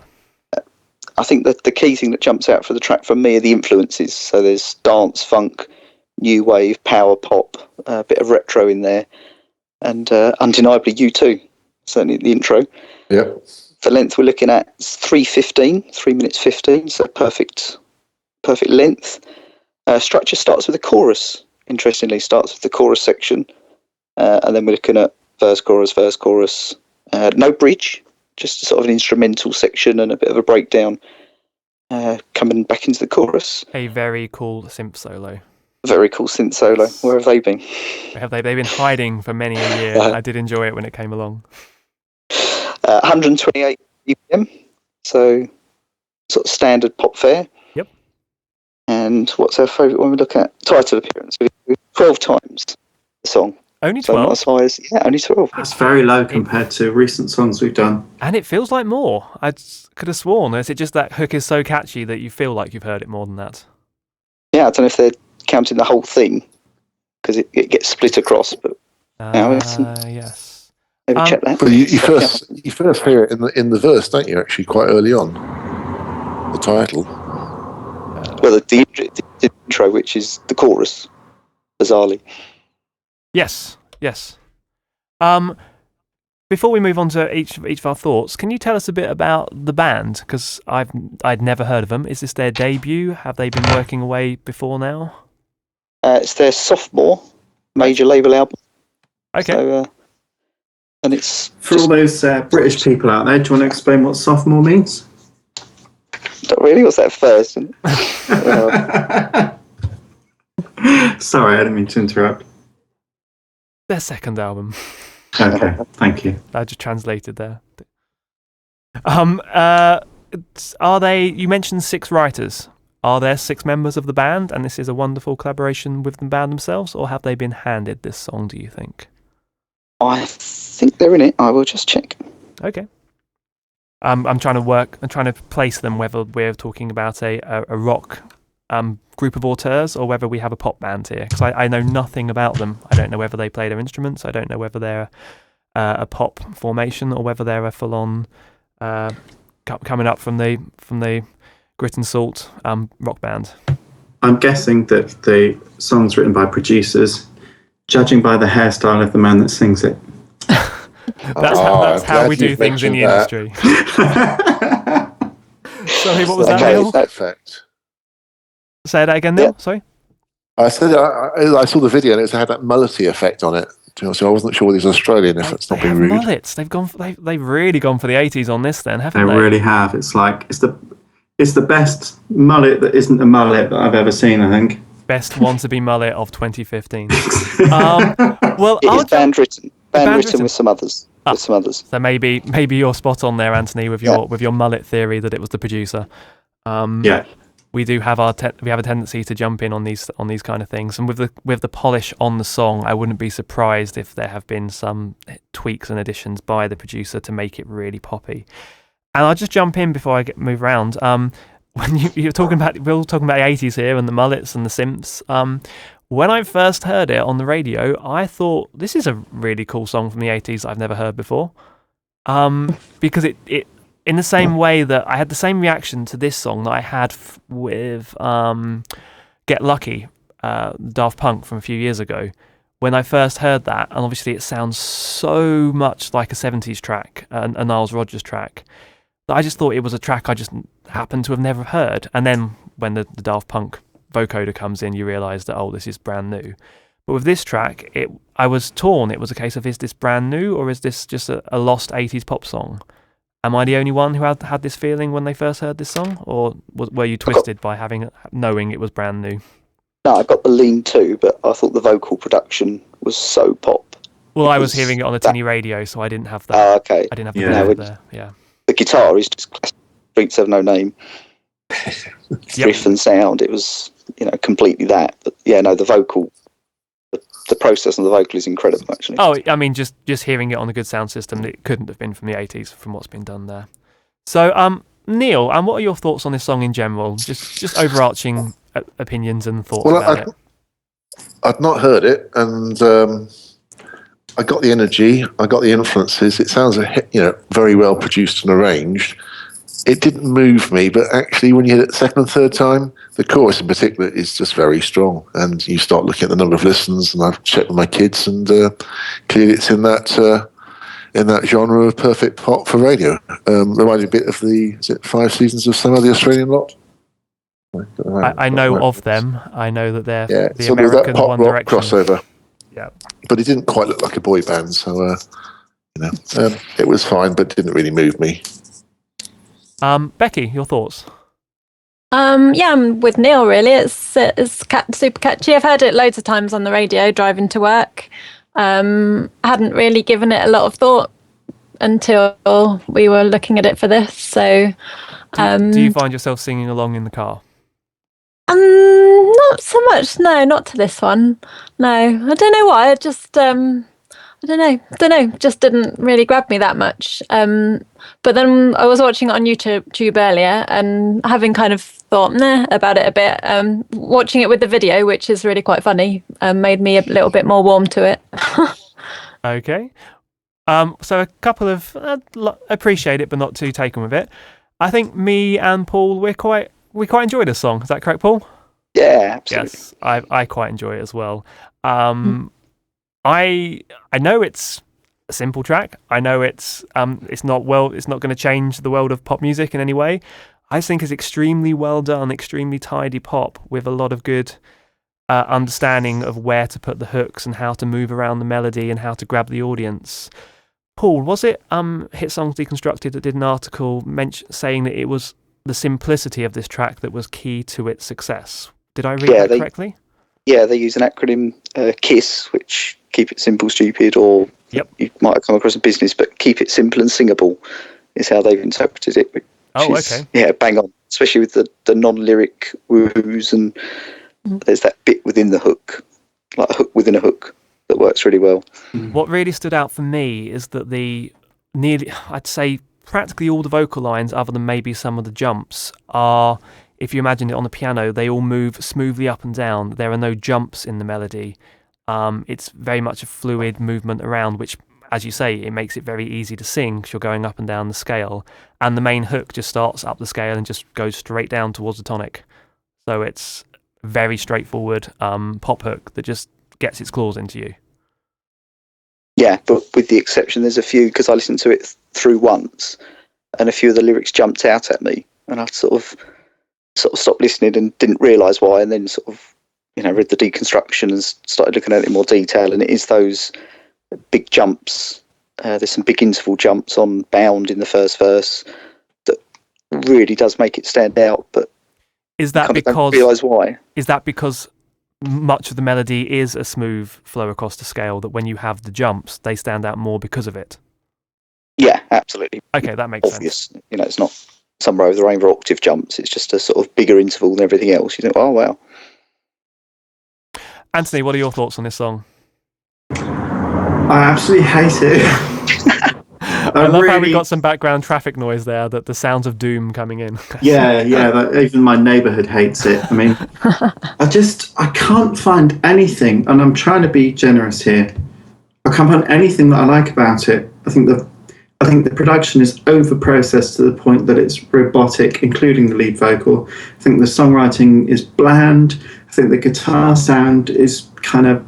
I think that the key thing that jumps out for the track for me are the influences. So there's dance, funk, new wave, power pop, a bit of retro in there, and undeniably U2, certainly the intro. Yep. For length, we're looking at 3:15, 3 minutes 15, so perfect length. Structure starts with a chorus. Interestingly, starts with the chorus section, and then we're looking at verse, chorus. No bridge, just sort of an instrumental section and a bit of a breakdown coming back into the chorus. A very cool synth solo. Very cool synth solo. Where have they been? They've been hiding for many a year. I did enjoy it when it came along. 128 BPM, so sort of standard pop fare. Yep. And what's our favourite one we look at? Title appearance. 12 times the song. Only So 12? not as high as, only 12. That's very low compared to recent songs we've done. And it feels like more. I could have sworn. Is it just that hook is so catchy that you feel like you've heard it more than that? Yeah, I don't know if they're counting the whole thing, because it gets split across, but yes. maybe check that. But you first hear it in the verse, don't you? Actually, quite early on, the title. Well, the intro, which is the chorus, bizarrely. Yes. Before we move on to each of our thoughts, can you tell us a bit about the band? Because I'd never heard of them. Is this their debut? Have they been working away before now? It's their sophomore major label album. Okay. So, and it's For all those British people out there, do you want to explain what sophomore means? not really. What's that first? Sorry, I didn't mean to interrupt. Their second album. Okay, thank you. I just translated there. Are they? You mentioned 6 writers. Are there 6 members of the band, and this is a wonderful collaboration with the band themselves, or have they been handed this song? Do you think? I think they're in it. I will just check. Okay. I'm trying to place them, whether we're talking about a rock group of auteurs or whether we have a pop band here, because I know nothing about them. I don't know whether they play their instruments. I don't know whether they're a pop formation or whether they're a full-on coming up from the Grit and Salt rock band. I'm guessing that the song's written by producers, judging by the hairstyle of the man that sings it. That's how we do things in the industry. Sorry, what was that, Neil? That fact. Say that again, Neil. Yeah. Sorry. I said I saw the video and it had that mullety effect on it. So I wasn't sure whether he's Australian. If it's not being rude, mullets. They've really gone for the 80s on this, then, haven't They they? really have. It's like it's the best mullet that isn't a mullet that I've ever seen, I think. Best one to be mullet of 2015. Well, It is band written with some others. So maybe you're spot on there, Anthony, with your mullet theory that it was the producer. Yeah. We do have we have a tendency to jump in on these kind of things, and with the polish on the song, I wouldn't be surprised if there have been some tweaks and additions by the producer to make it really poppy. And I'll just jump in before I move around. When you're talking about, we're all talking about the 80s here and the mullets and the synths. When I first heard it on the radio, I thought this is a really cool song from the 80s I've never heard before. Because it in the same way that I had the same reaction to this song that I had with Get Lucky, Daft Punk from a few years ago. When I first heard that, and obviously it sounds so much like a 70s track, a Niles Rodgers track, that I just thought it was a track I just happened to have never heard. And then when the Daft Punk vocoder comes in, you realise that, oh, this is brand new. But with this track, I was torn. It was a case of, is this brand new or is this just a lost 80s pop song? Am I the only one who had this feeling when they first heard this song? Or were you twisted by knowing it was brand new? No, I got the lean too, but I thought the vocal production was so pop. Well, I was hearing it on a tinny radio, so I didn't have that. Oh, okay. I didn't have the benefit there. Yeah. The guitar is just classic Streets Have No Name. Riff and sound, it was, completely that. But yeah, no, the vocal, the process on the vocal is incredible, actually. Oh, I mean, just hearing it on a good sound system, it couldn't have been from the 80s from what's been done there. So, Neil, what are your thoughts on this song in general? Just overarching opinions and thoughts about it. I'd not heard it, and I got the energy, I got the influences. It sounds, very well produced and arranged. It didn't move me, but actually, when you hit it the second and third time, the chorus in particular is just very strong. And you start looking at the number of listens, and I've checked with my kids, and clearly it's in that genre of perfect pop for radio. Reminded me a bit of the 5 seasons of some of the Australian lot. I know of them. I know that they're the so American that pop One rock Direction crossover. Yeah, but it didn't quite look like a boy band, so it was fine, but didn't really move me. Becky, your thoughts? Yeah, I'm with Neil, really. It's super catchy. I've heard it loads of times on the radio driving to work. I hadn't really given it a lot of thought until we were looking at it for this. So, do you find yourself singing along in the car? Not so much. No, not to this one. No, I don't know why. I just I don't know. Just didn't really grab me that much. But then I was watching it on YouTube earlier, and having kind of thought about it a bit, watching it with the video, which is really quite funny, made me a little bit more warm to it. Okay. So a couple of appreciate it, but not too taken with it. I think me and Paul, we quite enjoy this song. Is that correct, Paul? Yeah, absolutely. Yes, I quite enjoy it as well. I know it's a simple track. I know it's not going to change the world of pop music in any way. I think it's extremely well done, extremely tidy pop with a lot of good understanding of where to put the hooks and how to move around the melody and how to grab the audience. Paul, was it Hit Songs Deconstructed that did an article saying that it was the simplicity of this track that was key to its success? Did I read that correctly? Yeah, they use an acronym, KISS, which keep it simple, stupid, or you might have come across in business, but keep it simple and singable is how they've interpreted it. Okay. Yeah, bang on. Especially with the non-lyric woohoos, and there's that bit within the hook, like a hook within a hook, that works really well. What really stood out for me is that I'd say practically all the vocal lines, other than maybe some of the jumps, are, if you imagine it on the piano, they all move smoothly up and down. There are no jumps in the melody. It's very much a fluid movement around, which, as you say, it makes it very easy to sing because you're going up and down the scale. And the main hook just starts up the scale and just goes straight down towards the tonic. So it's very straightforward pop hook that just gets its claws into you. Yeah, but with the exception, there's a few, because I listened to it through once, and a few of the lyrics jumped out at me, and I sort of stopped listening and didn't realise why, and then sort of, read the deconstruction and started looking at it in more detail, and it is those big jumps. There's some big interval jumps on Bound in the first verse that really does make it stand out, but is that because don't realise why? Is that because much of the melody is a smooth flow across the scale, that when you have the jumps, they stand out more because of it? Yeah, absolutely. Okay, that makes obvious. Sense. It's not some row of the rainbow octave jumps. It's just a sort of bigger interval than everything else. You think, oh, wow. Anthony, what are your thoughts on this song? I absolutely hate it. I love how we got some background traffic noise there, that the sounds of doom coming in. yeah, even my neighbourhood hates it. I mean, I can't find anything, and I'm trying to be generous here. I can't find anything that I like about it. I think the production is over-processed to the point that it's robotic, including the lead vocal. I think the songwriting is bland. I think the guitar sound is kind of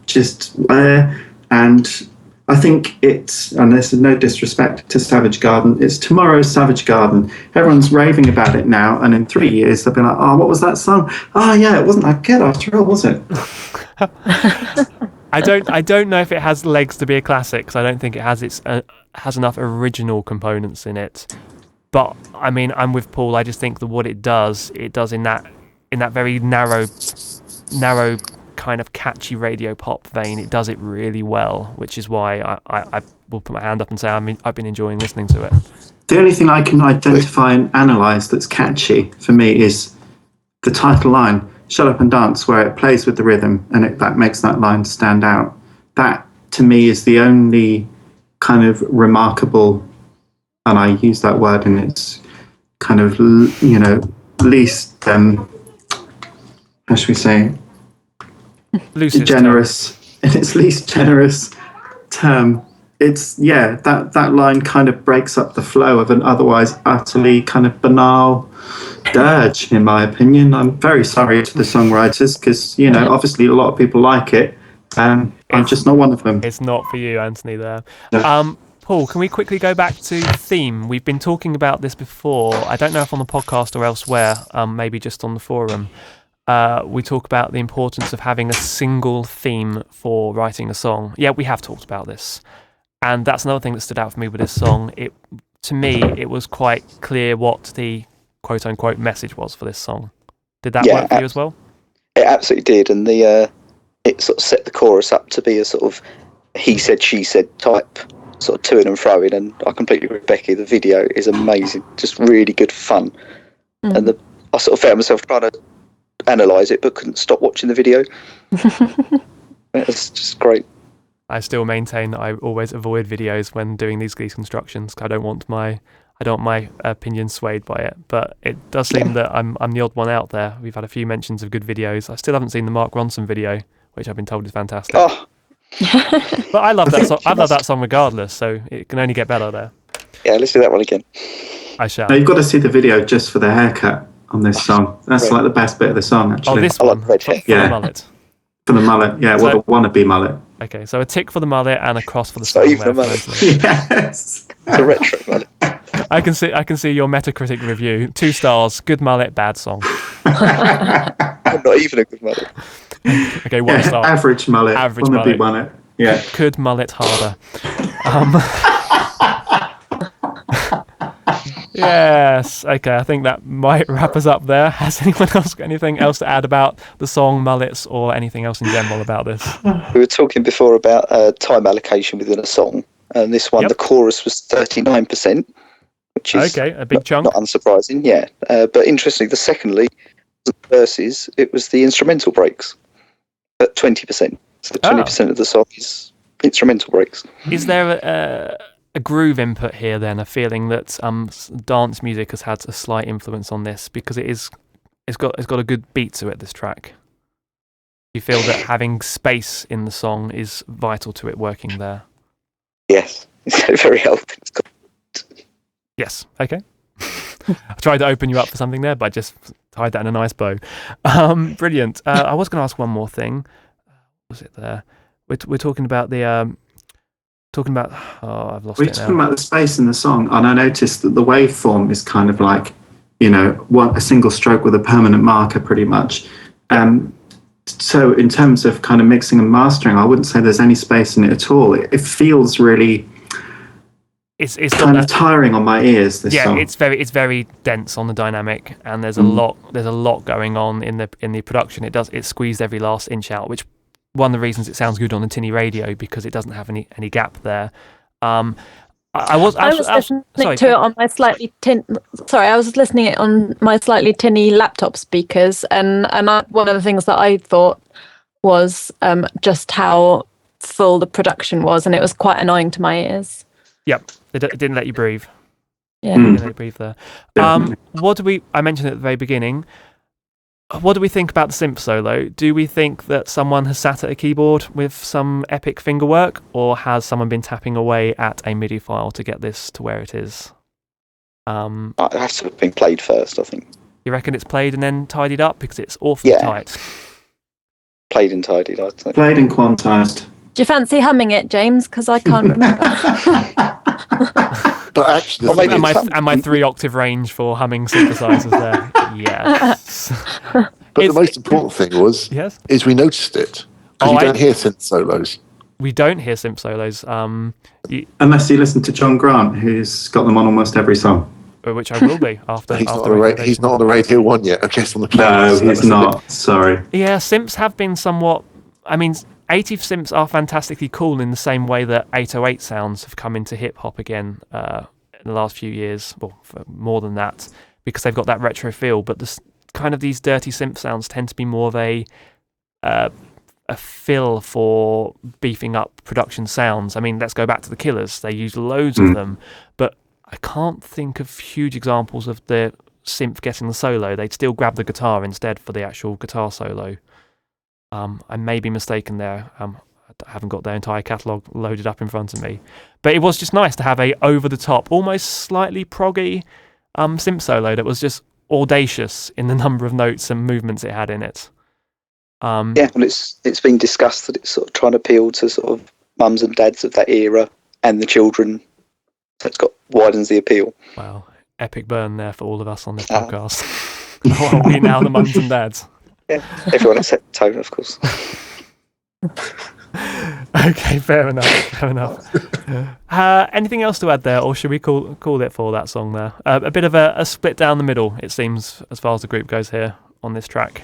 just there, and I think it's, and this is no disrespect to Savage Garden, it's tomorrow's Savage Garden. Everyone's raving about it now, and in 3 years they'll be like, oh, what was that song? Oh yeah, it wasn't that good after all, was it? I don't know if it has legs to be a classic, because I don't think it has enough original components in it. But I mean, I'm with Paul. I just think that what it does in that very narrow kind of catchy radio pop vein, it does it really well, which is why I will put my hand up and say I've been enjoying listening to it. The only thing I can identify and analyse that's catchy for me is the title line, Shut Up and Dance, where it plays with the rhythm and that makes that line stand out. That, to me, is the only kind of remarkable, and I use that word in its kind of, least, how should we say, generous, in its least generous term. It's, that line kind of breaks up the flow of an otherwise utterly kind of banal dirge, in my opinion. I'm very sorry to the songwriters, because, obviously a lot of people like it. I'm just not one of them. It's not for you, Anthony, there. No. Paul, can we quickly go back to theme? We've been talking about this before. I don't know if on the podcast or elsewhere, maybe just on the forum. We talk about the importance of having a single theme for writing a song. Yeah, we have talked about this. And that's another thing that stood out for me with this song. To me, it was quite clear what the quote-unquote message was for this song. Did that work for you as well? It absolutely did. And it sort of set the chorus up to be a sort of he said, she said type sort of toing and froing, and I completely agree with Becky. The video is amazing, just really good fun. And I sort of found myself trying to analyse it, but couldn't stop watching the video. It's just great. I still maintain that I always avoid videos when doing these constructions. I don't want my opinion swayed by it. But it does seem that I'm the odd one out there. We've had a few mentions of good videos. I still haven't seen the Mark Ronson video, which I've been told is fantastic. Oh. But I love that song. I love that song regardless, so it can only get better there. Yeah, let's do that one again. I shall. Now, you've got to see the video just for the haircut on this song. That's like the best bit of the song, actually. Oh, this I one like red hair. for the mullet. For the mullet, yeah, So- well, the wannabe mullet. Okay, so a tick for the mullet and a cross for the So song. even there, a mullet. Felicity. Yes. It's a retro mullet. I can see your Metacritic review. 2 stars. Good mullet, bad song. Not even a good mullet. Okay, 1 star. Average mullet. Average wannabe mullet. Yeah. Could mullet harder. Yes. Okay, I think that might wrap us up there. Has anyone else got anything else to add about the song, mullets, or anything else in general about this? We were talking before about time allocation within a song, and this one, Yep. the chorus was 39%, which is Okay, a big chunk. not unsurprising, yeah. But interestingly, the secondly, the verses, it was the instrumental breaks at 20%. So 20% of the song is instrumental breaks. Is there a groove input here then? A feeling that dance music has had a slight influence on this because it's got a good beat to it. This track. You feel that having space in the song is vital to it working there. Yes, it's very healthy. Yes. Okay. I tried to open you up for something there, but I just tied that in a nice bow. Brilliant. I was going to ask one more thing. What was it there? We're talking about the Oh, I've lost We're it now. talking about the space in the song, and I noticed that the waveform is kind of like, a single stroke with a permanent marker, pretty much. So in terms of kind of mixing and mastering, I wouldn't say there's any space in it at all. It feels really It's kind of tiring on my ears. This song. it's very dense on the dynamic, and there's a lot going on in the production. It squeezed every last inch out, which one of the reasons it sounds good on the tinny radio, because it doesn't have any gap there. I was listening to it on my slightly I was listening it on my slightly tinny laptop speakers, and one of the things that I thought was just how full the production was, and it was quite annoying to my ears. Yep, it didn't let you breathe. Yeah. It didn't let you breathe there. I mentioned at the very beginning. What do we think about the synth solo? Do we think that someone has sat at a keyboard with some epic finger work, or has someone been tapping away at a MIDI file to get this to where it is? It has to have been played first, I think. You reckon it's played and then tidied up? Because it's awfully tight. Played and tidied, I'd say. Played and quantized. Do you fancy humming it, James? Because I can't remember. But actually, Or maybe And my 3-octave range for humming synthesizers there. Yes. the most important thing Yes? is we noticed it. Because you don't hear synth solos. We don't hear synth solos, Unless you listen to John Grant, who's got them on almost every song. which I will be after. He's after not on the radio one yet. I guess on the No, playlist. he's not. Sorry. Yeah, synths have been somewhat. I mean, 80 synths are fantastically cool in the same way that 808 sounds have come into hip hop again in the last few years, well, for more than that, because they've got that retro feel. But these dirty synth sounds tend to be more of a fill for beefing up production sounds. I mean, let's go back to the Killers. They use loads of them, but I can't think of huge examples of the synth getting the solo. They'd still grab the guitar instead for the actual guitar solo. I may be mistaken there. I haven't got their entire catalogue loaded up in front of me. But it was just nice to have a over-the-top, almost slightly proggy synth solo that was just audacious in the number of notes and movements it had in it. Well, it's been discussed that it's sort of trying to appeal to sort of mums and dads of that era and the children. So it's widens the appeal. Wow, epic burn there for all of us on this podcast. Are we now the mums and dads? Yeah, everyone except Tone, of course. Okay, fair enough. Anything else to add there, or should we call it for that song there? A bit of a split down the middle, it seems, as far as the group goes here on this track.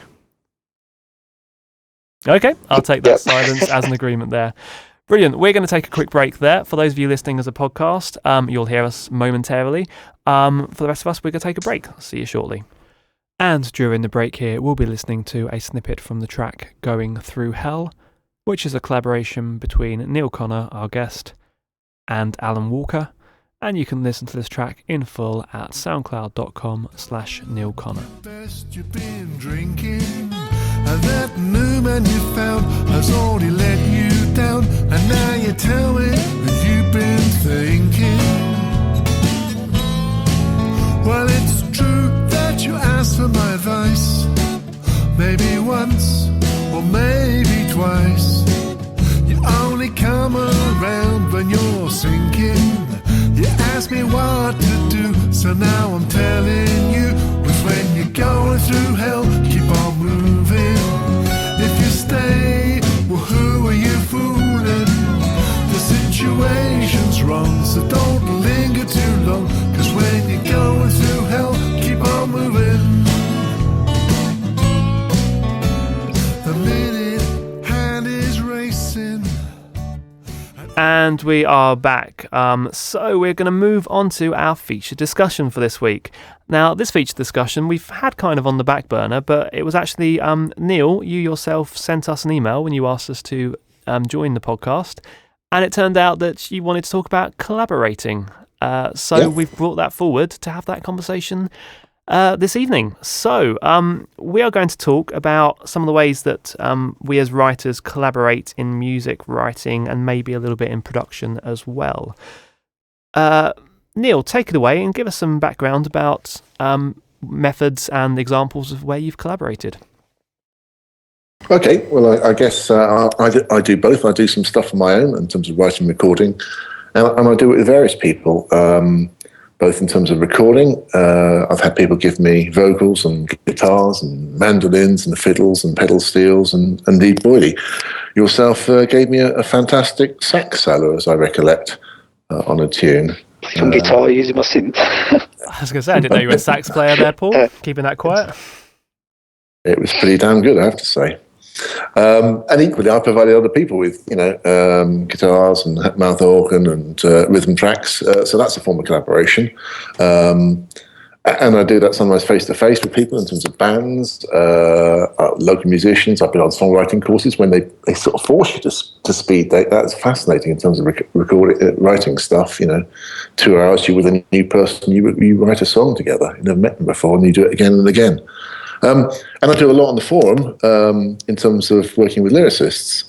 Okay, I'll take that silence as an agreement there. Brilliant. We're going to take a quick break there. For those of you listening as a podcast, you'll hear us momentarily. For the rest of us, we're going to take a break. See you shortly. And during the break here, we'll be listening to a snippet from the track Going Through Hell, which is a collaboration between Neil Connor, our guest, and Alan Walker. And you can listen to this track in full at soundcloud.com/Neil Connor. Best you've been drinking, and that new man you found has already let you down, and now you tell me that you've been thinking. Well, it's true that you asked for my advice, maybe once or maybe twice. You only come around when you're sinking. You ask me what to do, so now I'm telling you, was when you're going through hell, keep on moving. If you stay, well, who are you fooling? The situation's wrong, so don't linger too long, 'cause when you're going through hell, keep on moving. The minute hand is racing. And we are back. So we're going to move on to our feature discussion for this week. Now, this feature discussion we've had kind of on the back burner, but it was actually Neil, you yourself sent us an email when you asked us to join the podcast, and it turned out that you wanted to talk about collaborating. So we've brought that forward to have that conversation this evening. So we are going to talk about some of the ways that we as writers collaborate in music writing and maybe a little bit in production as well. Neil, take it away and give us some background about methods and examples of where you've collaborated. Okay, well, I guess I do both. I do some stuff on my own in terms of writing and recording, and I do it with various people. Both in terms of recording, I've had people give me vocals and guitars and mandolins and fiddles and pedal steels, and indeed, Boydie, yourself gave me a fantastic sax solo, as I recollect, on a tune. Some guitar using my synth. I was going to say, I didn't know you were a sax player there, Paul. Keeping that quiet. It was pretty damn good, I have to say. And equally, I provided other people with, guitars and mouth organ and rhythm tracks. So that's a form of collaboration. And I do that sometimes face-to-face with people in terms of bands, local musicians. I've been on songwriting courses when they sort of force you to speed date. That's fascinating in terms of writing stuff. 2 hours, you're with a new person, you write a song together. You've never met them before, and you do it again and again. And I do a lot on the forum in terms of working with lyricists,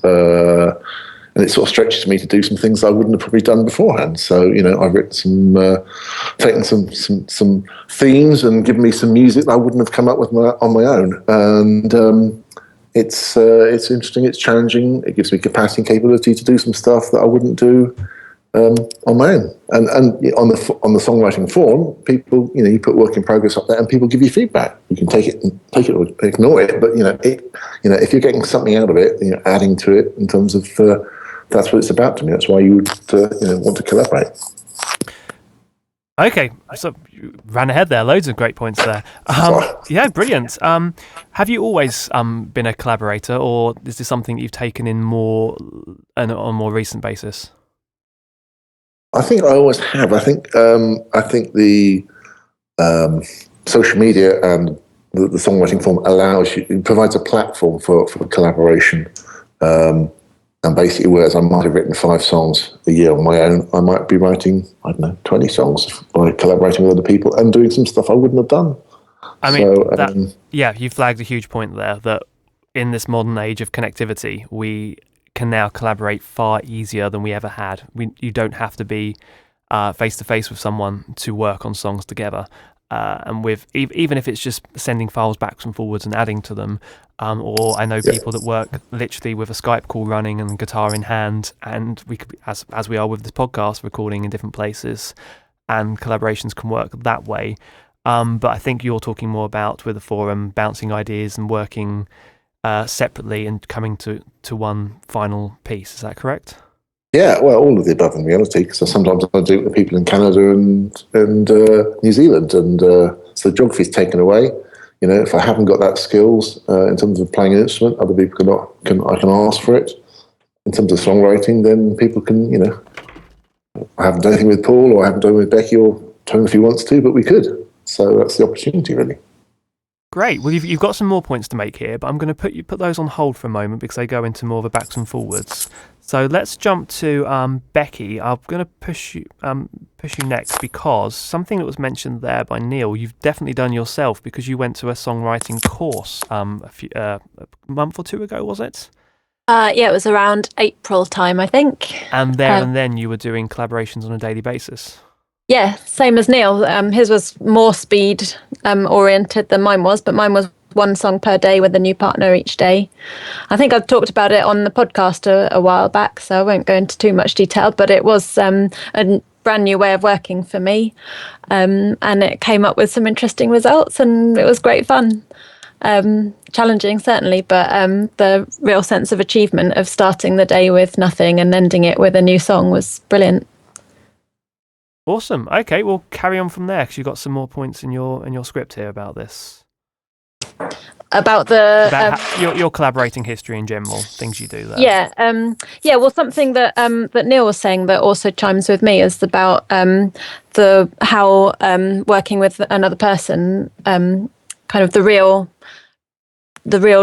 and it sort of stretches me to do some things I wouldn't have probably done beforehand. So I've written taken some themes and given me some music that I wouldn't have come up with on my own. And it's interesting, it's challenging, it gives me capacity and capability to do some stuff that I wouldn't do on my own. And on the songwriting forum, people, you put work in progress up there, and people give you feedback. You can take it or ignore it, but if you're getting something out of it, adding to it in terms of that's what it's about to me. That's why you would want to collaborate. Okay, so you ran ahead there. Loads of great points there. Yeah, brilliant. Have you always been a collaborator, or is this something you've taken in more on a more recent basis? I think I always have. I think the social media and the songwriting form provides a platform for collaboration. And basically, whereas I might have written 5 songs a year on my own, I might be writing, 20 songs by collaborating with other people and doing some stuff I wouldn't have done. I mean, you flagged a huge point there, that in this modern age of connectivity, we can now collaborate far easier than we ever had. You don't have to be face to face with someone to work on songs together. And with even if it's just sending files backwards and forwards and adding to them, or I know people that work literally with a Skype call running and guitar in hand, and we could, as we are with this podcast, recording in different places, and collaborations can work that way. But I think you're talking more about with the forum, bouncing ideas and working separately and coming to one final piece. Is that correct? Yeah, well, all of the above in reality, because sometimes I do it with people in Canada and New Zealand, and so the geography's taken away. If I haven't got that skills in terms of playing an instrument, other people I can ask for it. in terms of songwriting, then people can, I haven't done anything with Paul, or I haven't done it with Becky or Tone if he wants to, but we could. So that's the opportunity, really. Great. Well, you've got some more points to make here, but I'm going to put those on hold for a moment because they go into more of a backs and forwards. So let's jump to Becky. I'm going to push you next, because something that was mentioned there by Neil, you've definitely done yourself, because you went to a songwriting course a month or two ago, was it? Yeah, it was around April time, I think. And then you were doing collaborations on a daily basis. Yeah, same as Neil. His was more speed oriented than mine was, but mine was one song per day with a new partner each day. I think I've talked about it on the podcast a while back, so I won't go into too much detail, but it was a brand new way of working for me, and it came up with some interesting results, and it was great fun. Challenging, certainly, but the real sense of achievement of starting the day with nothing and ending it with a new song was brilliant. Awesome. Okay, we'll carry on from there, because you've got some more points in your script here about this. About your collaborating history in general, things you do there. Yeah. Well, something that that Neil was saying that also chimes with me is about how working with another person, kind of the real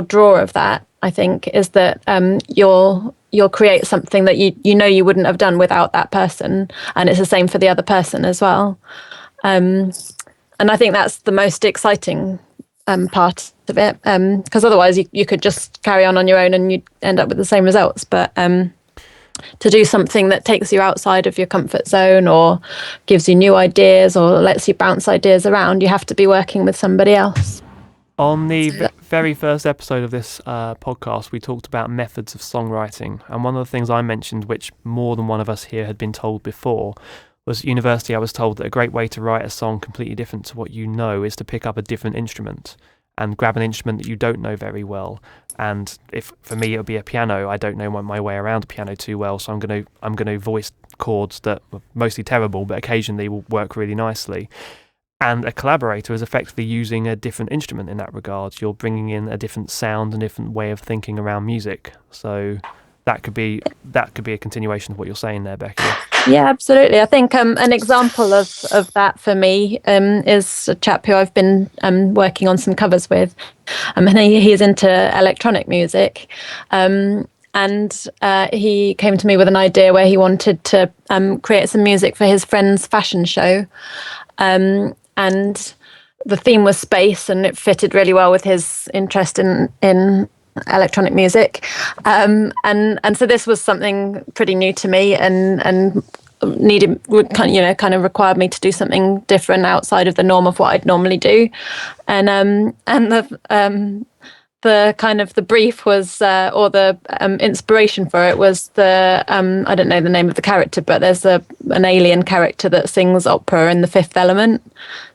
draw of that, I think, is that you'll create something that you wouldn't have done without that person, and it's the same for the other person as well. And I think that's the most exciting part of it, because otherwise you could just carry on your own and you'd end up with the same results. But to do something that takes you outside of your comfort zone, or gives you new ideas, or lets you bounce ideas around, you have to be working with somebody else. On the very first episode of this podcast, we talked about methods of songwriting, and one of the things I mentioned, which more than one of us here had been told before, was at university I was told that a great way to write a song completely different to what you know is to pick up a different instrument and grab an instrument that you don't know very well. And if for me it would be a piano, I don't know my way around a piano too well, so I'm going to voice chords that are mostly terrible, but occasionally will work really nicely. And a collaborator is effectively using a different instrument in that regard. You're bringing in a different sound and different way of thinking around music. So that could be a continuation of what you're saying there, Becky. Yeah, absolutely. I think an example of that for me is a chap who I've been working on some covers with. And he's into electronic music. And he came to me with an idea where he wanted to create some music for his friend's fashion show. And the theme was space, and it fitted really well with his interest in electronic music. And so this was something pretty new to me, and would kind of required me to do something different outside of the norm of what I'd normally do. And the kind of the brief was, or the inspiration for it was I don't know the name of the character, but there's an alien character that sings opera in The Fifth Element.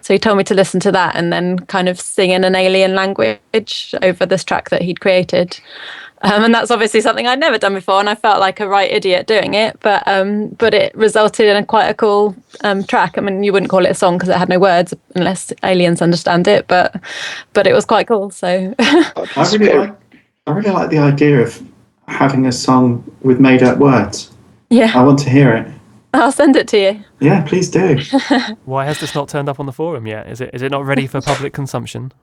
So he told me to listen to that and then kind of sing in an alien language over this track that he'd created. And that's obviously something I'd never done before, and I felt like a right idiot doing it. But it resulted in quite a cool track. I mean, you wouldn't call it a song because it had no words unless aliens understand it. But it was quite cool. So I really like the idea of having a song with made-up words. Yeah, I want to hear it. I'll send it to you. Yeah, please do. Why has this not turned up on the forum yet? Is it not ready for public consumption?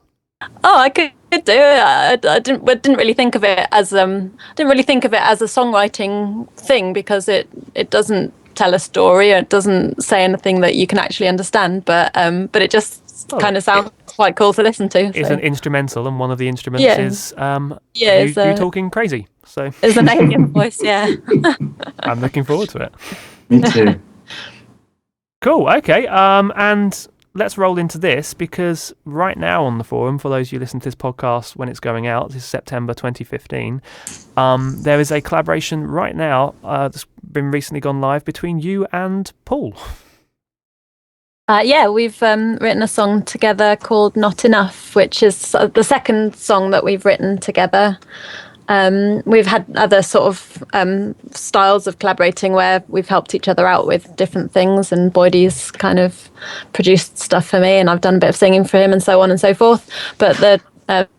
Oh, I could do it. I didn't really think of it as a songwriting thing, because it doesn't tell a story, or it doesn't say anything that you can actually understand. But it just kind of sounds quite cool to listen to. It's an instrumental, and one of the instruments is you talking crazy. So it's an alien voice. Yeah. I'm looking forward to it. Me too. Cool. Okay. And let's roll into this, because right now on the forum, for those of you who listen to this podcast when it's going out, this is September 2015, there is a collaboration right now that's been recently gone live between you and Paul. Yeah, we've written a song together called Not Enough, which is the second song that we've written together. We've had other sort of styles of collaborating where we've helped each other out with different things, and Boydie's kind of produced stuff for me, and I've done a bit of singing for him, and so on and so forth. But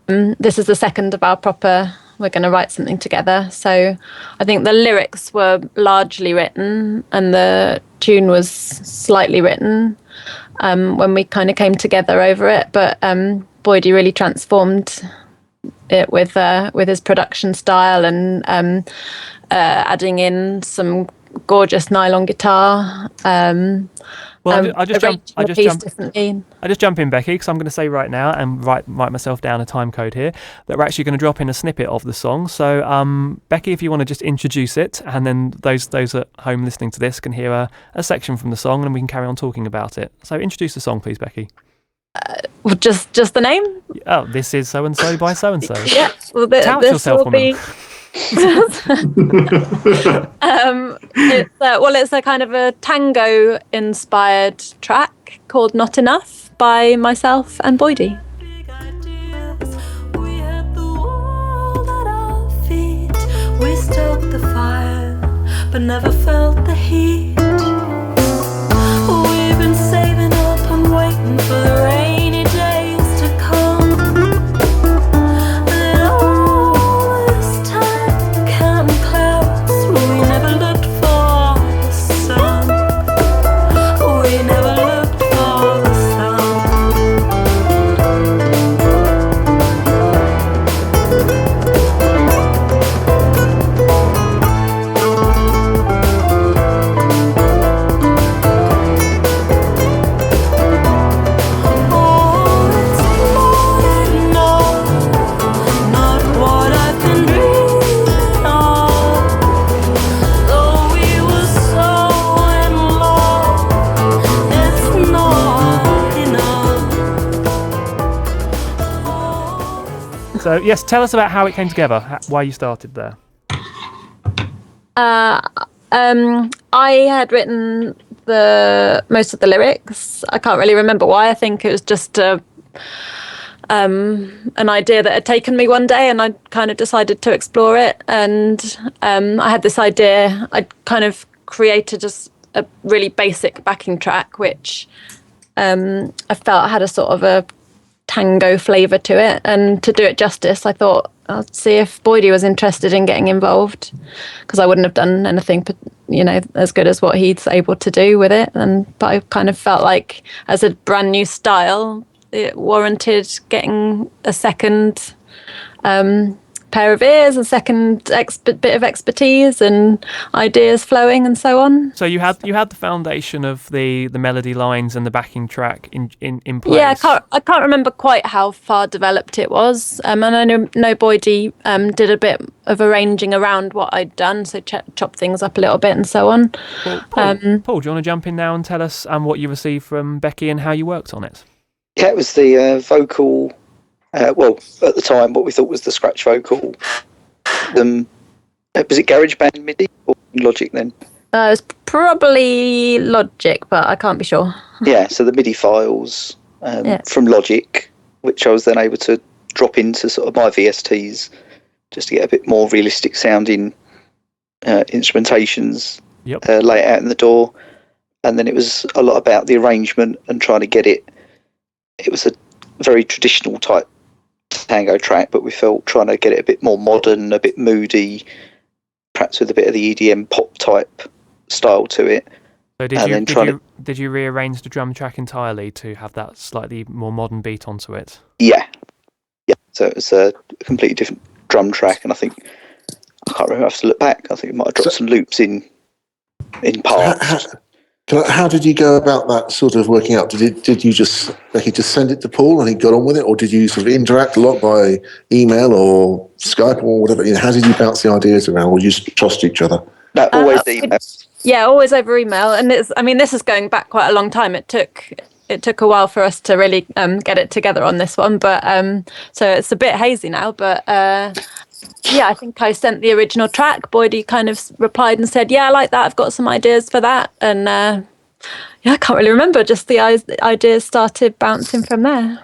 this is the second of our proper we're going to write something together. So I think the lyrics were largely written and the tune was slightly written when we kind of came together over it. But Boydie really transformed it with his production style and adding in some gorgeous nylon guitar. I just jump in, Becky, because I'm going to say right now and write myself down a time code here that we're actually going to drop in a snippet of the song. So, Becky, if you want to just introduce it, and then those at home listening to this can hear a section from the song, and we can carry on talking about it. So, introduce the song, please, Becky. Just the name? Oh, this is so and so by so and so. Yeah. Well, Tout yourself, woman. It's a kind of a tango inspired track called Not Enough by myself and Boydie. We had the world at our feet. We stoked the fire but never felt the heat. We've been saving up and waiting for the rainy days to come. And all this time counting clouds, we never looked for the sun. We never looked for the sun. So, yes, tell us about how it came together, why you started there. I had written most of the lyrics. I can't really remember why. I think it was just an idea that had taken me one day, and I kind of decided to explore it. And I had this idea. I kind of created just a really basic backing track, which I felt had a sort of a tango flavour to it, and to do it justice, I thought I'll see if Boydie was interested in getting involved, because I wouldn't have done anything, as good as what he's able to do with it. But I kind of felt like, as a brand new style, it warranted getting a second pair of ears, a second bit of expertise and ideas flowing and so on. So you had the foundation of the melody lines and the backing track in place. Yeah, I can't remember quite how far developed it was. And I know Boydie did a bit of arranging around what I'd done, so chop things up a little bit and so on. Paul, do you want to jump in now and tell us what you received from Becky and how you worked on it? Yeah, it was the vocal. At the time, what we thought was the scratch vocal. Was it GarageBand MIDI or Logic then? It was probably Logic, but I can't be sure. Yeah, so the MIDI files from Logic, which I was then able to drop into sort of my VSTs just to get a bit more realistic sounding instrumentations, lay it out in the DAW. And then it was a lot about the arrangement and trying to get it. It was a very traditional type tango track, but we felt trying to get it a bit more modern, a bit moody, perhaps with a bit of the EDM pop type style to it. So did you rearrange the drum track entirely to have that slightly more modern beat onto it? Yeah. So it was a completely different drum track, and I think I can't remember. I have to look back. I think it might have dropped some loops in parts. How did you go about that sort of working out? Did you just send it to Paul and he got on with it, or did you sort of interact a lot by email or Skype or whatever? How did you bounce the ideas around, or you just trust each other? No, always email. Yeah, always over email. And this is going back quite a long time. It took a while for us to really get it together on this one, but so it's a bit hazy now. But yeah, I think I sent the original track. Boydie kind of replied and said, "Yeah, I like that. I've got some ideas for that." And I can't really remember. Just the ideas started bouncing from there.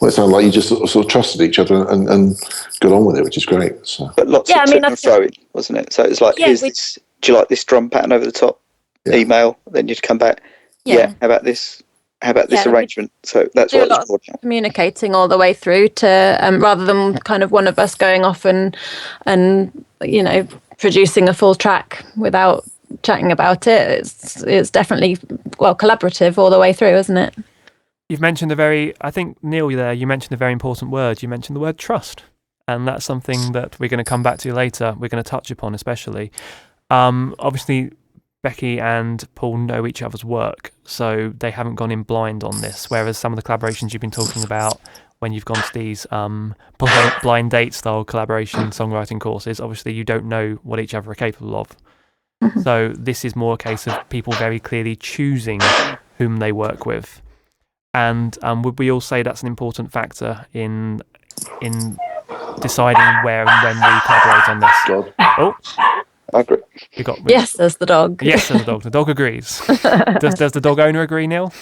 Well, it sounded like you just sort of trusted each other and got on with it, which is great. So. But lots of to and throwing, wasn't it? So it's like, this. Do you like this drum pattern over the top? Yeah. Email. Then you'd come back. Yeah. How about this? how about this arrangement? So that's do what a lot of communicating all the way through to rather than kind of one of us going off and producing a full track without chatting about it. It's definitely collaborative all the way through, isn't it? You've mentioned I think Neil, you mentioned a very important word. You mentioned the word trust, and that's something that we're going to come back to later. We're going to touch upon especially. Obviously, Becky and Paul know each other's work, so they haven't gone in blind on this, whereas some of the collaborations you've been talking about when you've gone to these blind date style collaboration songwriting courses, obviously you don't know what each other are capable of. Mm-hmm. So this is more a case of people very clearly choosing whom they work with. And would we all say that's an important factor in deciding where and when we collaborate on this? God. Oh, I agree. Yes, there's the dog. Yes, there's the dog. The dog agrees. Does the dog owner agree, Neil?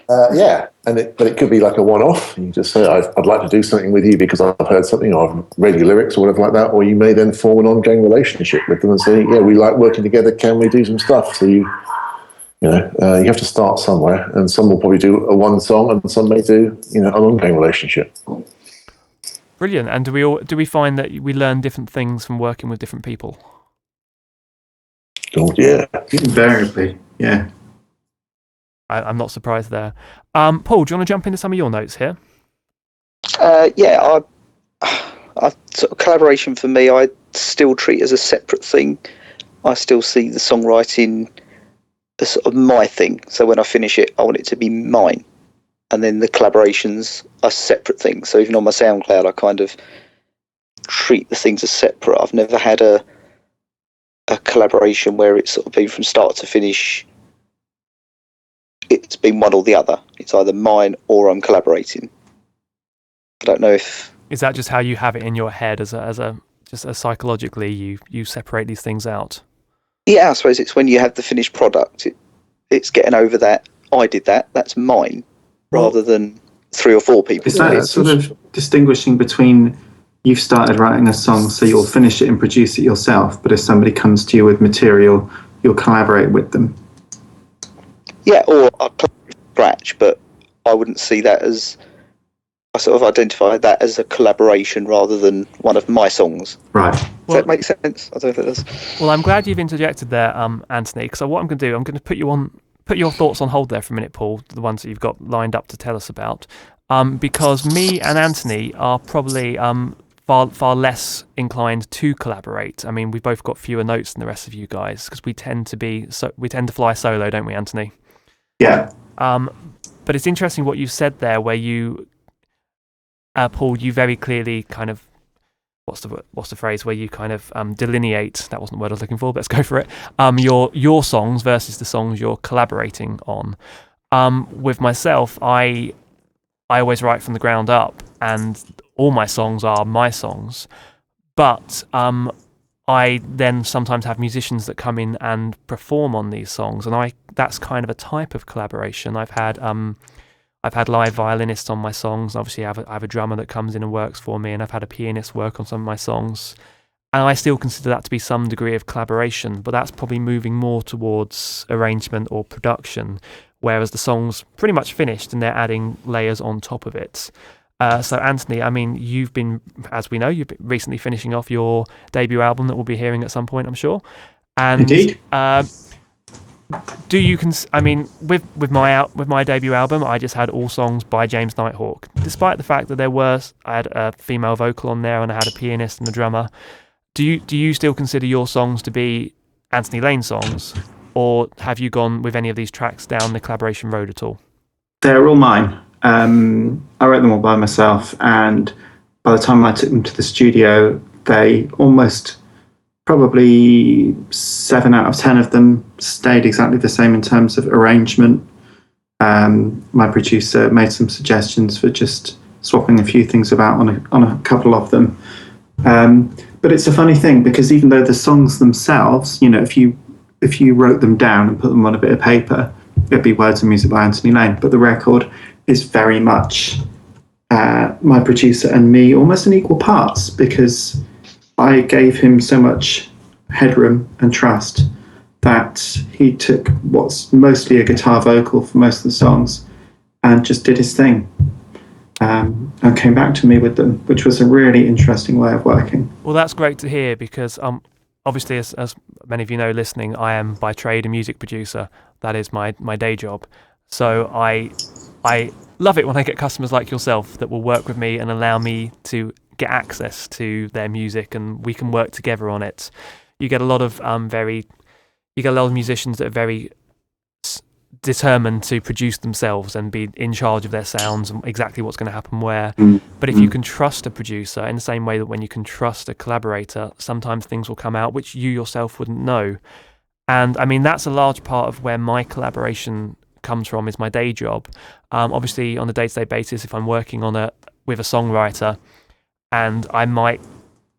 Yeah, but it could be like a one-off. You just say, I'd like to do something with you because I've heard something, or I've read your lyrics or whatever like that, or you may then form an ongoing relationship with them and say, yeah, we like working together, can we do some stuff? So you have to start somewhere, and some will probably do a one song and some may do, an ongoing relationship. Brilliant. And do we find that we learn different things from working with different people? Oh, yeah. Invariably, yeah. I'm not surprised there. Paul, do you want to jump into some of your notes here? Yeah, I sort of collaboration for me, I still treat as a separate thing. I still see the songwriting as sort of my thing. So when I finish it, I want it to be mine. And then the collaborations are separate things. So even on my SoundCloud, I kind of treat the things as separate. I've never had a collaboration where it's sort of been from start to finish. It's been one or the other. It's either mine or I'm collaborating. I don't know if... Is that just how you have it in your head as psychologically you separate these things out? Yeah, I suppose it's when you have the finished product, it's getting over that, I did that, that's mine, rather than 3 or 4 people. Is that sort of distinguishing between you've started writing a song, so you'll finish it and produce it yourself, but if somebody comes to you with material, you'll collaborate with them? Yeah, or I'll play from scratch, but I wouldn't see that as... I sort of identify that as a collaboration rather than one of my songs. Right. Does that make sense? I don't know if it does. Well, I'm glad you've interjected there, Anthony, because what I'm going to do, I'm going to put your thoughts on hold there for a minute, Paul, the ones that you've got lined up to tell us about, because me and Anthony are probably far less inclined to collaborate. I mean, we've both got fewer notes than the rest of you guys because we tend to fly solo, don't we, Anthony? Yeah. But it's interesting what you said there, where you, Paul, you very clearly kind of, what's the phrase, where you kind of delineate, that wasn't the word I was looking for, but let's go for it, your songs versus the songs you're collaborating on. With myself, I always write from the ground up, and all my songs are my songs, but I then sometimes have musicians that come in and perform on these songs, and that's kind of a type of collaboration. I've had live violinists on my songs. Obviously, I have a drummer that comes in and works for me, and I've had a pianist work on some of my songs. And I still consider that to be some degree of collaboration, but that's probably moving more towards arrangement or production, whereas the song's pretty much finished and they're adding layers on top of it. So, Anthony, I mean, you've been, as we know, you've been recently finishing off your debut album that we'll be hearing at some point, I'm sure. And, indeed. Do you with my debut album, I just had all songs by James Nighthawk, despite the fact that I had a female vocal on there and I had a pianist and a drummer. Do you still consider your songs to be Anthony Lane songs, or have you gone with any of these tracks down the collaboration road at all? They're all mine. I wrote them all by myself, and by the time I took them to the studio, they almost, probably 7 out of 10 of them stayed exactly the same in terms of arrangement. My producer made some suggestions for just swapping a few things about on a couple of them. But it's a funny thing, because even though the songs themselves, if you wrote them down and put them on a bit of paper, it'd be words and music by Anthony Lane. But the record is very much my producer and me, almost in equal parts, because I gave him so much headroom and trust that he took what's mostly a guitar vocal for most of the songs and just did his thing. And came back to me with them, which was a really interesting way of working. Well, that's great to hear because obviously, as many of you know listening, I am by trade a music producer. That is my day job. So I love it when I get customers like yourself that will work with me and allow me to get access to their music, and we can work together on it. You get a lot of musicians that are very determined to produce themselves and be in charge of their sounds and exactly what's going to happen where. But if you can trust a producer in the same way that when you can trust a collaborator, sometimes things will come out which you yourself wouldn't know. And I mean, that's a large part of where my collaboration comes from, is my day job. Obviously, on a day-to-day basis, if I'm working with a songwriter, and I might,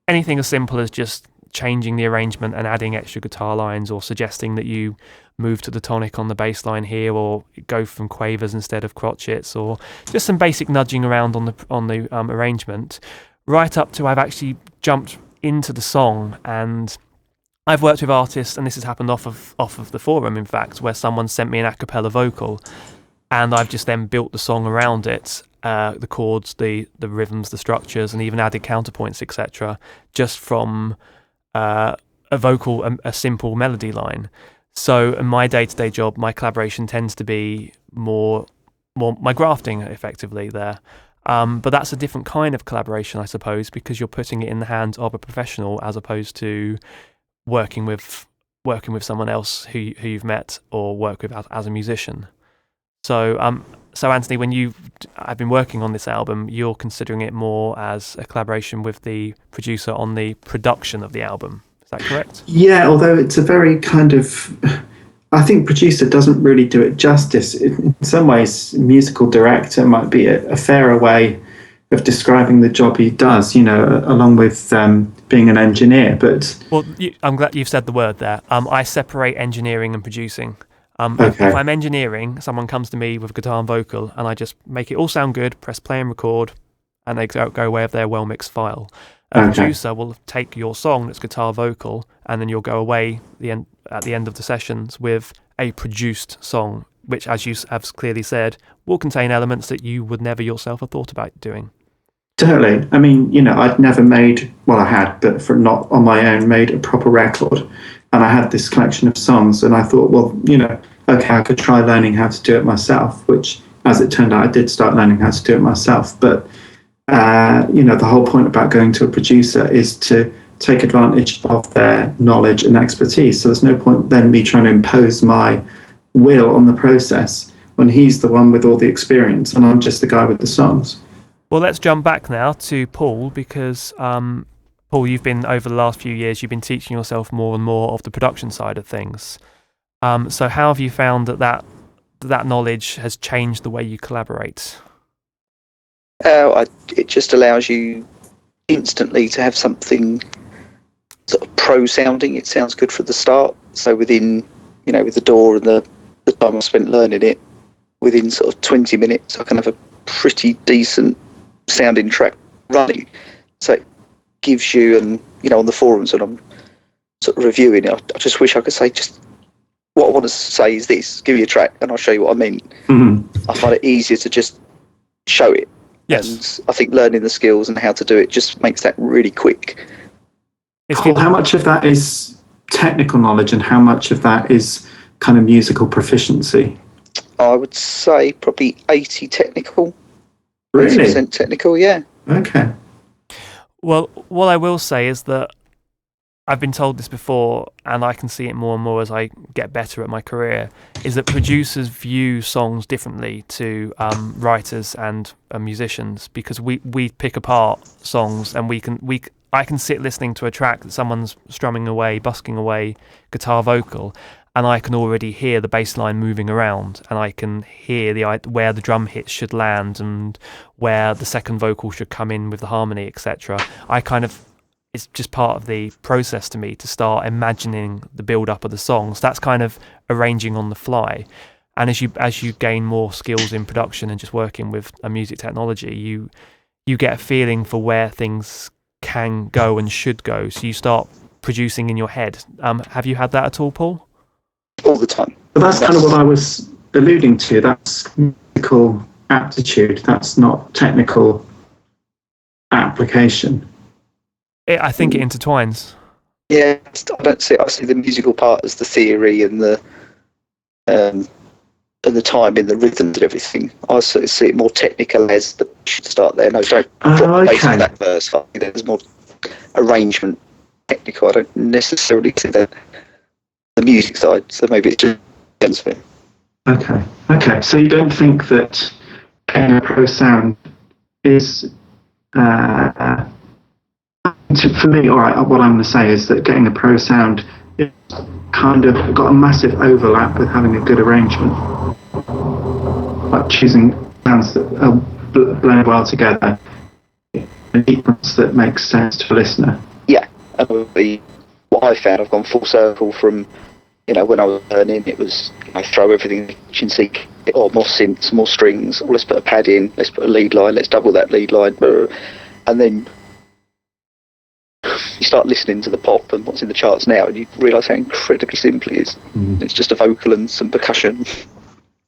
anything as simple as just changing the arrangement and adding extra guitar lines, or suggesting that you move to the tonic on the bass line here, or go from quavers instead of crotchets, or just some basic nudging around on the arrangement, right up to I've actually jumped into the song. And I've worked with artists, and this has happened off of the forum, in fact, where someone sent me an a cappella vocal, and I've just then built the song around it, the chords, the rhythms, the structures, and even added counterpoints, etc., just from a vocal, a simple melody line. So in my day-to-day job, my collaboration tends to be more my grafting, effectively, there. But that's a different kind of collaboration, I suppose, because you're putting it in the hands of a professional as opposed to working with someone else who you've met or work with as a musician. So Anthony, when I've been working on this album, you're considering it more as a collaboration with the producer on the production of the album. Is that correct? Yeah, although it's a very kind of, I think producer doesn't really do it justice. In some ways, musical director might be a fairer way of describing the job he does, along with being an engineer. But I'm glad you've said the word there. I separate engineering and producing. Okay. If I'm engineering, someone comes to me with guitar and vocal, and I just make it all sound good, press play and record, and they go away with their well-mixed file. A producer will take your song that's guitar vocal, and then you'll go away at the end of the sessions with a produced song, which, as you have clearly said, will contain elements that you would never yourself have thought about doing. Totally. I mean, I'd never made, well, I had, but not on my own, made a proper record. And I had this collection of songs, and I thought, well, okay, I could try learning how to do it myself, which, as it turned out, I did start learning how to do it myself. But, the whole point about going to a producer is to take advantage of their knowledge and expertise. So there's no point then me trying to impose my will on the process when he's the one with all the experience and I'm just the guy with the songs. Well, let's jump back now to Paul, because Paul, you've been, over the last few years, you've been teaching yourself more and more of the production side of things. So how have you found that knowledge has changed the way you collaborate? It just allows you instantly to have something sort of pro-sounding. It sounds good from the start. So within, with the DAW and the time I spent learning it, within sort of 20 minutes, I can have a pretty decent sounding track running. So it gives you, and on the forums when I'm sort of reviewing it, I just wish I could say, just what I want to say is this, give me a track and I'll show you what I mean. I find it easier to just show it. Yes. And I think learning the skills and how to do it just makes that really quick. Paul, how much of that is technical knowledge and how much of that is kind of musical proficiency? I would say probably 80 technical. Really? 80% technical, yeah. Okay. Well, what I will say is that I've been told this before, and I can see it more and more as I get better at my career, is that producers view songs differently to writers and musicians, because we pick apart songs, and I can sit listening to a track that someone's strumming away, busking away, guitar vocal, and I can already hear the bass line moving around, and I can hear where the drum hits should land and where the second vocal should come in with the harmony, etc. It's just part of the process to me to start imagining the build-up of the songs. That's kind of arranging on the fly. And as you gain more skills in production and just working with a music technology, you get a feeling for where things can go and should go. So you start producing in your head. Have you had that at all, Paul? all the time. But that's kind of what I was alluding to. That's musical aptitude. That's not technical application. I think it intertwines. Yeah, I don't see. I see the musical part as the theory and the timing, the rhythms and everything. I sort of see it more technical as the should start there. No, don't drop the bass in that verse. There's more arrangement technical. I don't necessarily see the music side. So maybe it's just for him. Okay. So you don't think that getting a pro sound is, for me, all right, what I'm going to say is that getting a pro sound is kind of got a massive overlap with having a good arrangement. Like choosing sounds that are blend well together, a sequence that makes sense to a listener. Yeah, and what I found, I've gone full circle from, when I was learning, it was I throw everything in the kitchen sink, or more synths, more strings, or let's put a pad in, let's put a lead line, let's double that lead line, and then you start listening to the pop and what's in the charts now, and you realise how incredibly simple it is. It's just a vocal and some percussion.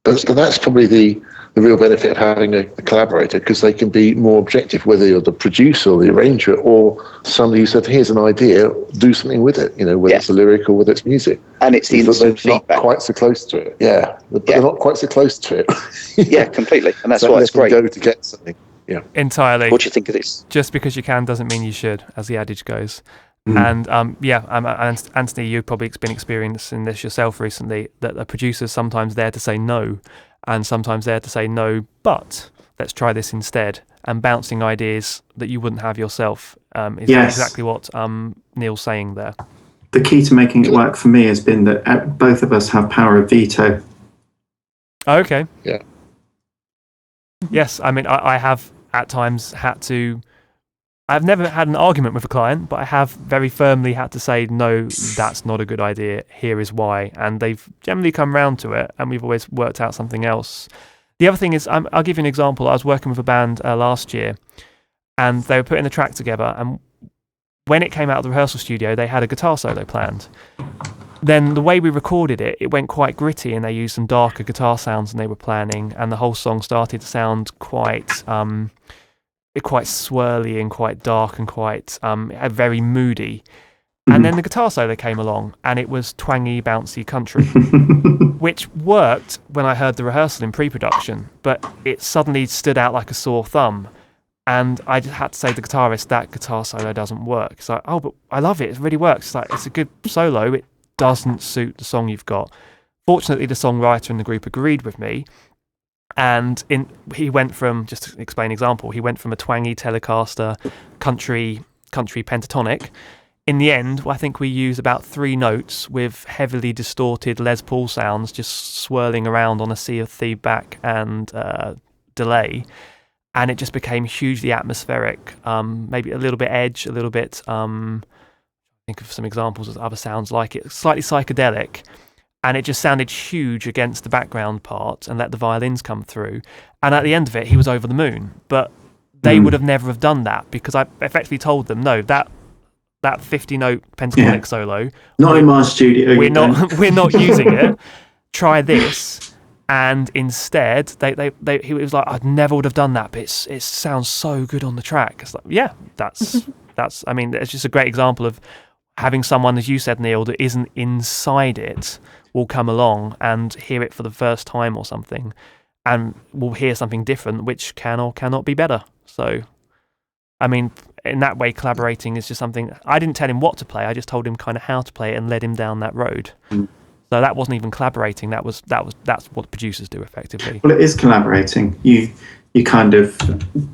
So that's probably the real benefit of having a collaborator, because they can be more objective, whether you're the producer or the arranger or somebody who said, here's an idea, do something with it, whether it's a lyric or whether it's music. And it's the instant feedback. Not quite so close to it. Yeah, but they're not quite so close to it. Yeah, completely. And that's so why it's great. Go to get something. Yeah. Entirely. What do you think of this? Just because you can doesn't mean you should, as the adage goes. And Anthony, you've probably been experiencing this yourself recently, that the producer's sometimes there to say no, and sometimes there to say no, but let's try this instead, and bouncing ideas that you wouldn't have yourself is exactly what Neil's saying there. The key to making it work for me has been that both of us have power of veto. Okay. Yeah. Yes, I mean, I have at times had to... I've never had an argument with a client, but I have very firmly had to say, no, that's not a good idea. Here is why. And they've generally come round to it, and we've always worked out something else. The other thing is, I'll give you an example. I was working with a band last year, and they were putting the track together. And when it came out of the rehearsal studio, they had a guitar solo planned. Then the way we recorded it, it went quite gritty, and they used some darker guitar sounds than they were planning. And the whole song started to sound quite swirly and quite dark and quite very moody. And then the guitar solo came along, and it was twangy, bouncy country, which worked when I heard the rehearsal in pre-production, but it suddenly stood out like a sore thumb. And I just had to say to the guitarist, that guitar solo doesn't work. It's like, oh, but I love it. It really works. It's like, it's a good solo. It doesn't suit the song you've got. Fortunately, the songwriter in the group agreed with me. And he went from, just to explain an example, he went from a twangy Telecaster country pentatonic. In the end, I think we used about 3 notes with heavily distorted Les Paul sounds just swirling around on a sea of feedback and delay. And it just became hugely atmospheric, maybe a little bit edge, a little bit, think of some examples of other sounds like it, slightly psychedelic. And it just sounded huge against the background part and let the violins come through. And at the end of it, he was over the moon. But they would have never have done that, because I effectively told them, no, that 50-note pentatonic solo, not in my studio. We're not using it. Try this. And instead, he was like, I'd never would have done that, but it sounds so good on the track. It's like, yeah, that's. I mean, it's just a great example of having someone, as you said, Neil, that isn't inside it, will come along and hear it for the first time or something, and will hear something different, which can or cannot be better. So, I mean, in that way, collaborating is just something. I didn't tell him what to play. I just told him kind of how to play it and led him down that road. So that wasn't even collaborating. That's what producers do effectively. Well, it is collaborating. You kind of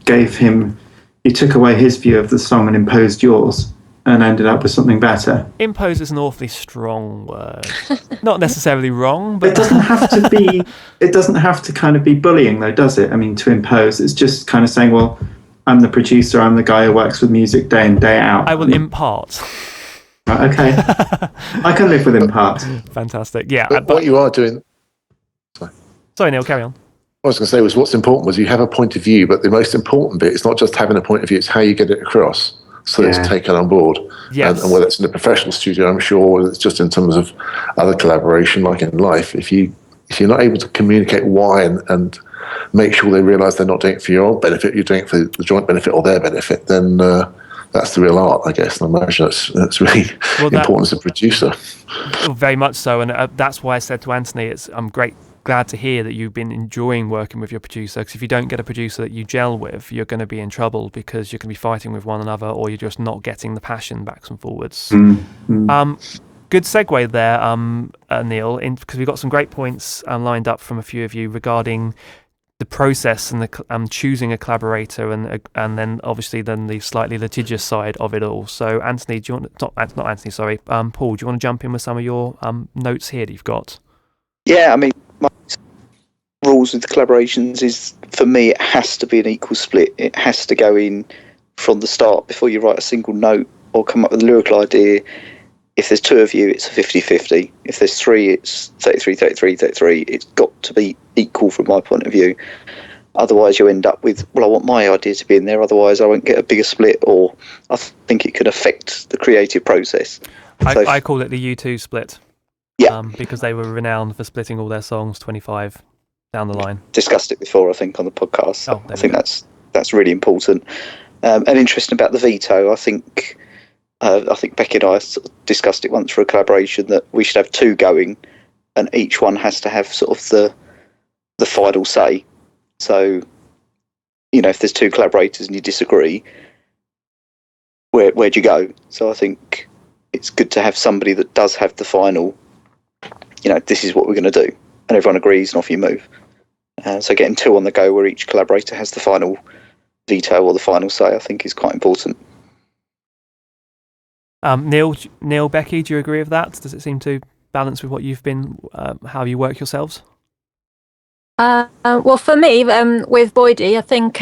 gave him, you took away his view of the song and imposed yours, and ended up with something better. Impose is an awfully strong word. Not necessarily wrong, but it doesn't have to be. It doesn't have to kind of be bullying, though, does it? I mean, to impose, it's just kind of saying, well, I'm the producer. I'm the guy who works with music day in, day out. I will impart. Right, okay. I can live with impart. Fantastic. Yeah. But what you are doing. Sorry, Neil, carry on. What I was going to say was, what's important was you have a point of view, but the most important bit is not just having a point of view, it's how you get it across. so it's taken on board. Yes. And whether it's in a professional studio, I'm sure, or it's just in terms of other collaboration, like in life, if you're not able to communicate why and make sure they realise they're not doing it for your own benefit, you're doing it for the joint benefit or their benefit, then that's the real art, I guess. And I imagine that's really important as a producer. Very much so, and that's why I said to Anthony, I'm glad to hear that you've been enjoying working with your producer, because if you don't get a producer that you gel with, you're going to be in trouble, because you're going to be fighting with one another, or you're just not getting the passion backs and forwards. Good segue there, Neil, because we've got some great points lined up from a few of you regarding the process and the choosing a collaborator, and then obviously the slightly litigious side of it all. So Anthony, do you want not Anthony, sorry, Paul, do you want to jump in with some of your notes here that you've got? Yeah, I mean, my rules with collaborations is, for me, it has to be an equal split. It has to go in from the start before you write a single note or come up with a lyrical idea. If there's two of you, it's a 50-50. If there's three, it's 33-33-33. It's got to be equal from my point of view. Otherwise, you end up with, well, I want my idea to be in there, otherwise I won't get a bigger split, or I think it could affect the creative process. I call it the U2 split. Yeah. Because they were renowned for splitting all their songs 25 down the line. Discussed it before, I think, on the podcast. Oh, I think that's really important. And interesting about the veto, I think Becky and I discussed it once for a collaboration, that we should have two going, and each one has to have sort of the final say. So, if there's two collaborators and you disagree, where'd you go? So I think it's good to have somebody that does have the final, this is what we're going to do, and everyone agrees, and off you move. So getting two on the go where each collaborator has the final veto or the final say, I think is quite important. Neil, Becky, do you agree with that? Does it seem to balance with what you've been, how you work yourselves? Well, for me, with Boydie, I think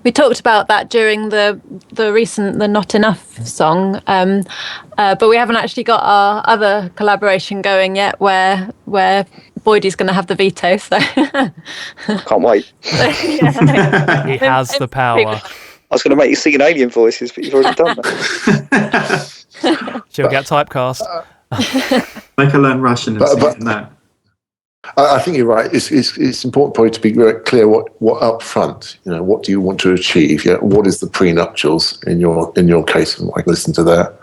we talked about that during the recent "The Not Enough" song, but we haven't actually got our other collaboration going yet, where Boydie's going to have the veto. So can't wait. He has the power. I was going to make you sing in alien voices, but you've already done that. She'll get typecast. Make her learn Russian and sing that. I think you're right. It's important probably to be very clear what up front. What do you want to achieve? What is the prenuptials in your case? And I can listen to that.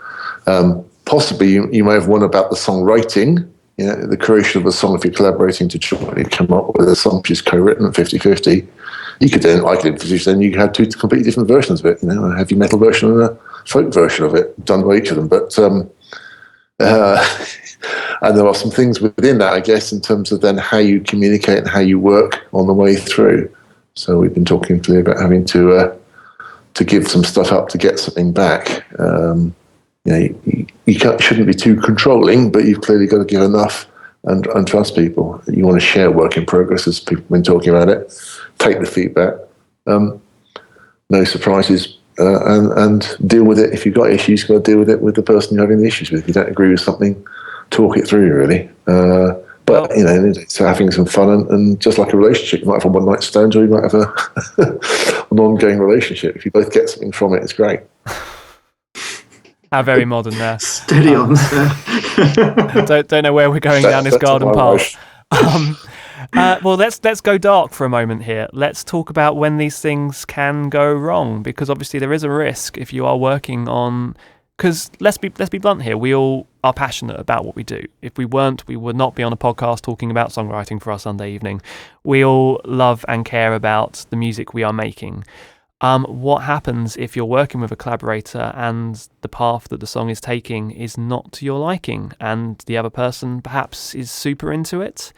Possibly you may have one about the songwriting. The creation of a song. If you're collaborating to jointly come up with a song which is co-written at 50-50, you could then, I could introduce, then you had two completely different versions of it. A heavy metal version and a folk version of it, done by each of them. But and there are some things within that, I guess, in terms of then how you communicate and how you work on the way through. So we've been talking clearly about having to give some stuff up to get something back. You shouldn't be too controlling, but you've clearly got to give enough and trust people. You want to share work in progress, as people have been talking about it. Take the feedback. No surprises. And deal with it. If you've got issues, you've got to deal with it with the person you're having the issues with. If you don't agree with something, talk it through, really. But it's having some fun, and just like a relationship, you might have a one-night stand, or you might have an ongoing relationship. If you both get something from it, it's great. How very modern there. Steady on, sir. Don't know where we're going down this garden path. Well, let's go dark for a moment here. Let's talk about when these things can go wrong, because obviously there is a risk if you are working on. Because let's be blunt here, we all are passionate about what we do. If we weren't, we would not be on a podcast talking about songwriting for our Sunday evening. We all love and care about the music we are making. What happens if you're working with a collaborator and the path that the song is taking is not to your liking, and the other person perhaps is super into it,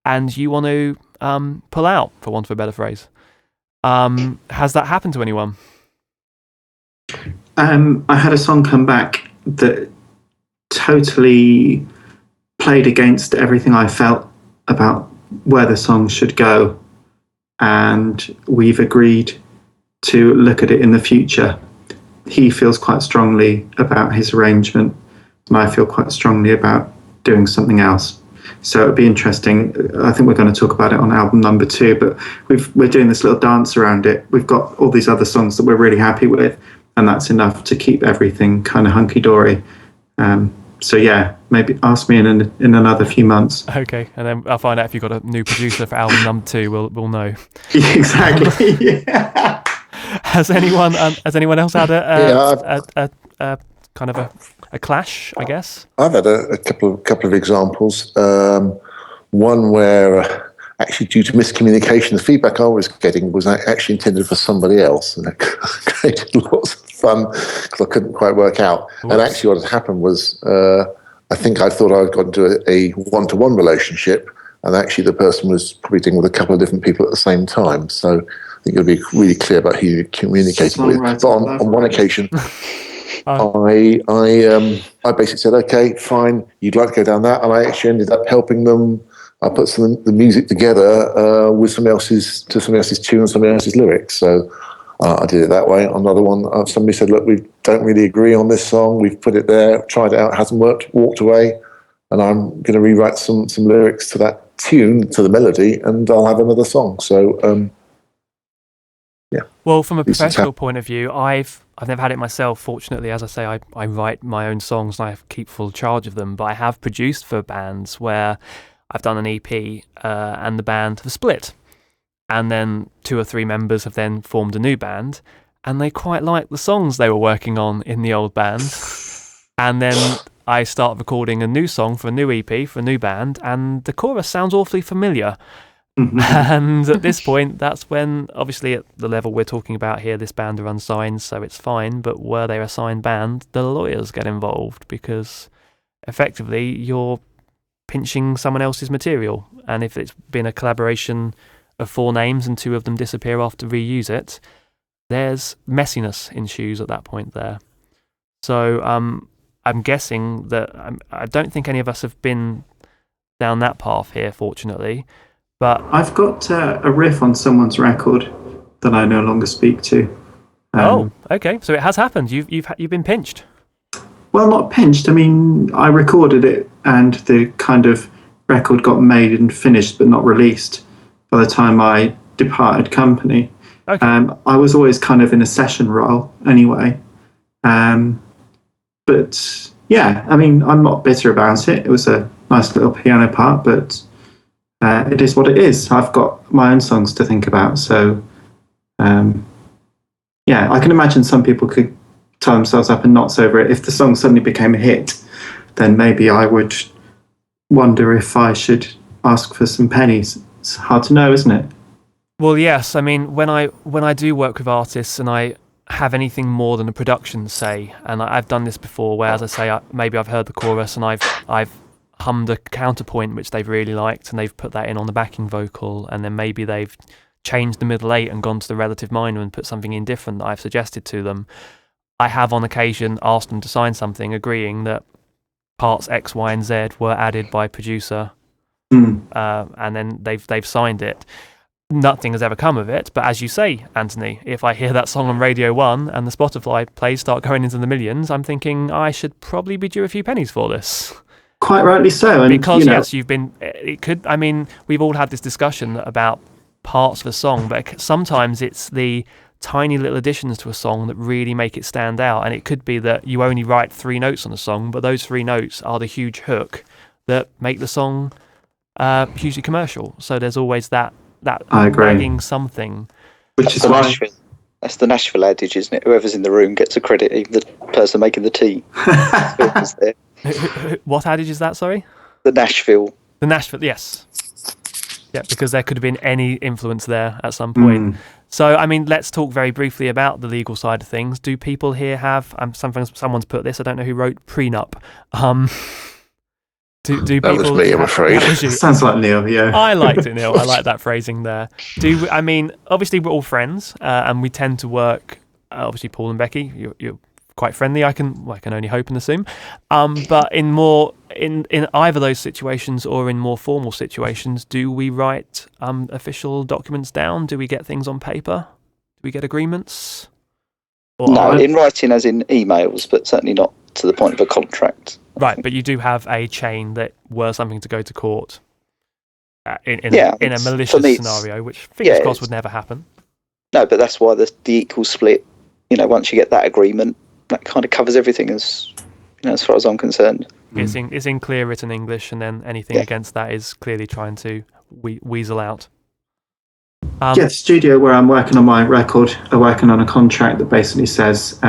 and you want to pull out, for want of a better phrase? Has that happened to anyone? I had a song come back that totally played against everything I felt about where the song should go, and we've agreed to look at it in the future. He feels quite strongly about his arrangement, and I feel quite strongly about doing something else. So it'd be interesting. I think we're going to talk about it on album number 2, but we're doing this little dance around it. We've got all these other songs that we're really happy with, and that's enough to keep everything kind of hunky dory. So yeah, maybe ask me in another few months. Okay, and then I'll find out if you've got a new producer for album number 2. We'll know. Exactly. Yeah. Has anyone else had a kind of a clash, I guess? I've had a couple of examples. One where actually, due to miscommunication, the feedback I was getting was actually intended for somebody else, and it created lots of fun because I couldn't quite work out. Oops. And actually, what had happened was I think I thought I'd got into a one-to-one relationship, and actually the person was probably dealing with a couple of different people at the same time. So I think you'll be really clear about who you're communicating with. But on one occasion, I basically said, okay, fine, you'd like to go down that, and I actually ended up helping them. I put some of the music together with somebody else's tune and somebody else's lyrics. So I did it that way. On another one, somebody said, look, we don't really agree on this song. We've put it there, tried it out, it hasn't worked, walked away, and I'm going to rewrite some lyrics to that tune, to the melody, and I'll have another song. So, yeah. Well, from a professional point of view, I've never had it myself. Fortunately, as I say, I write my own songs and I keep full charge of them. But I have produced for bands where I've done an EP and the band have split. And then 2 or 3 members have then formed a new band and they quite like the songs they were working on in the old band. And then I start recording a new song for a new EP for a new band and the chorus sounds awfully familiar. And at this point, that's when, obviously at the level we're talking about here, this band are unsigned, so it's fine. But were they a signed band, the lawyers get involved because effectively you're pinching someone else's material. And if it's been a collaboration of 4 names and 2 of them disappear after reuse it, there's messiness ensues at that point there. So I'm guessing that I don't think any of us have been down that path here, fortunately. But I've got a riff on someone's record that I no longer speak to. Okay. So it has happened. You've been pinched. Well, not pinched. I mean, I recorded it, and the kind of record got made and finished, but not released by the time I departed company. Okay. I was always kind of in a session role anyway. But yeah, I mean, I'm not bitter about it. It was a nice little piano part, but it is what it is. I've got my own songs to think about. So, yeah, I can imagine some people could tie themselves up in knots over it. If the song suddenly became a hit, then maybe I would wonder if I should ask for some pennies. It's hard to know, isn't it? Well, yes. I mean, when I do work with artists and I have anything more than a production, say, and I've done this before, where, as I say, maybe I've heard the chorus and I've hummed a counterpoint which they've really liked and they've put that in on the backing vocal, and then maybe they've changed the middle 8 and gone to the relative minor and put something in different that I've suggested to them. I have on occasion asked them to sign something agreeing that parts X, Y, and Z were added by producer, and then they've signed it. Nothing has ever come of it, but as you say, Anthony, if I hear that song on Radio 1 and the Spotify plays start going into the millions, I'm thinking I should probably be due a few pennies for this. Quite rightly so. And, because, yes, we've all had this discussion about parts of a song, but sometimes it's the tiny little additions to a song that really make it stand out. And it could be that you only write 3 notes on a song, but those 3 notes are the huge hook that make the song hugely commercial. So there's always that bragging something. Which is that's the Nashville adage, isn't it? Whoever's in the room gets a credit, even the person making the tea. What adage is that, sorry? The Nashville, yes. Yeah, because there could have been any influence there at some point. So, I mean, let's talk very briefly about the legal side of things. Do people here have, someone's put this, I don't know who wrote prenup. Do that people, was me, I'm afraid. Sounds like Neil, yeah. I liked it, Neil. I like that phrasing there. Obviously we're all friends, and we tend to work, obviously Paul and Becky, you're quite friendly, I can only hope and assume. But in either those situations or in more formal situations, do we write official documents down? Do we get things on paper? Do we get agreements? No, in writing as in emails, but certainly not to the point of a contract. Right, but you do have a chain that were something to go to court in a malicious scenario, which fingers crossed would never happen. No, but that's why the equal split once you get that agreement, that kind of covers everything as far as I'm concerned. It's in clear written English, and then anything against that is clearly trying to weasel out. The studio where I'm working on my record are working on a contract that basically says,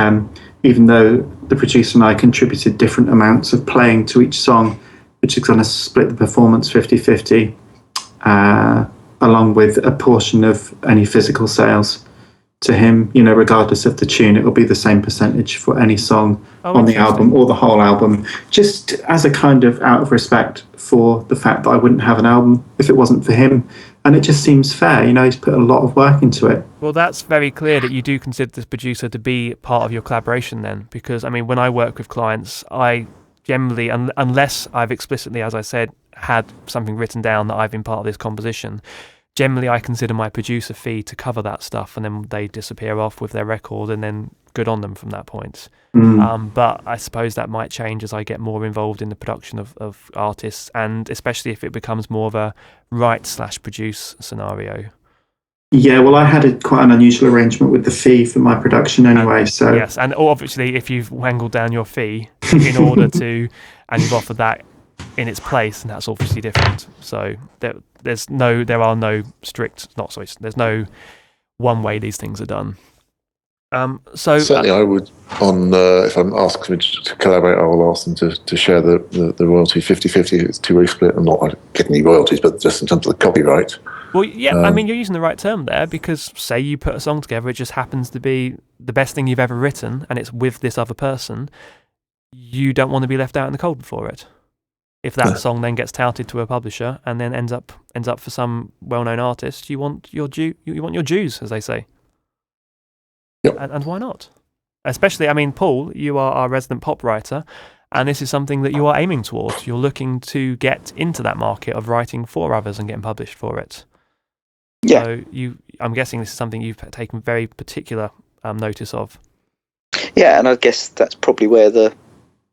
even though the producer and I contributed different amounts of playing to each song, which is going to split the performance 50-50, along with a portion of any physical sales to him, regardless of the tune, it will be the same percentage for any song on the album or the whole album, just as a kind of out of respect for the fact that I wouldn't have an album if it wasn't for him. And it just seems fair, he's put a lot of work into it. Well, that's very clear that you do consider this producer to be part of your collaboration then, because, when I work with clients, I generally, unless I've explicitly, as I said, had something written down that I've been part of this composition, generally I consider my producer fee to cover that stuff, and then they disappear off with their record, and then good on them from that point. But I suppose that might change as I get more involved in the production of artists, and especially if it becomes more of a write/produce scenario. Yeah, well, I had quite an unusual arrangement with the fee for my production anyway. So yes, and obviously if you've wangled down your fee in order to, and you've offered that in its place, and that's obviously different. So there's no one way these things are done. Certainly, I would, if I'm asked to collaborate, I will ask them to share the royalty 50-50. It's two-way split. I'm not getting any royalties, but just in terms of the copyright. Well, yeah, you're using the right term there, because say you put a song together, it just happens to be the best thing you've ever written, and it's with this other person. You don't want to be left out in the cold for it. If that song then gets touted to a publisher and then ends up for some well-known artist, you want your dues, as they say. Yep. And why not? Especially, Paul, you are our resident pop writer, and this is something that you are aiming towards. You're looking to get into that market of writing for others and getting published for it. Yeah. So I'm guessing this is something you've taken very particular notice of. Yeah, and I guess that's probably where the,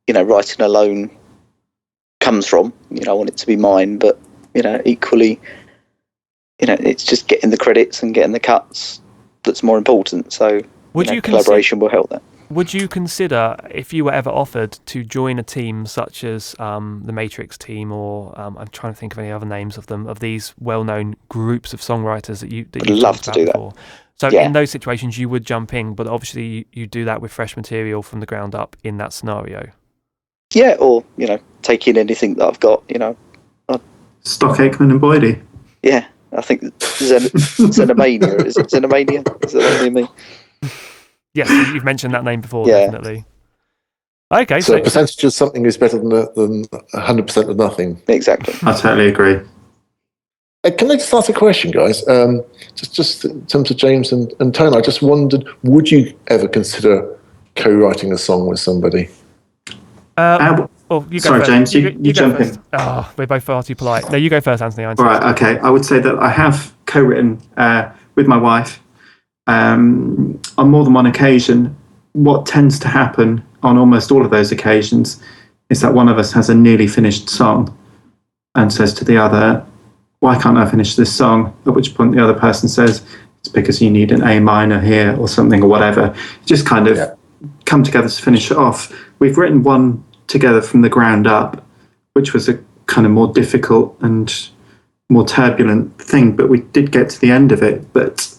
writing alone comes from. I want it to be mine, but equally, it's just getting the credits and getting the cuts that's more important. So collaboration will help that. Would you consider, if you were ever offered to join a team such as the Matrix team, or I'm trying to think of any other names of these well-known groups of songwriters that you'd love to do before. That. So in those situations, you would jump in, but obviously you do that with fresh material from the ground up in that scenario. Yeah, or take in anything that I've got. Stock Aikman and Boydie. Yeah, I think Xenomania. Is it Xenomania? Is that what you mean? Yes, you've mentioned that name before, definitely. Okay, so a percentage of something is better than 100% of nothing. Exactly. I totally agree. Can I just ask a question, guys? Just in terms of James and Tone, I just wondered, would you ever consider co-writing a song with somebody? You go sorry, first. James, you jump in. Oh, we're both far too polite. No, you go first, Anthony. Right, okay. I would say that I have co-written with my wife on more than one occasion. What tends to happen on almost all of those occasions is that one of us has a nearly finished song and says to the other, why can't I finish this song? At which point the other person says, it's because you need an A minor here or something or whatever. Just kind of come together to finish it off. We've written one together from the ground up, which was a kind of more difficult and more turbulent thing, but we did get to the end of it. But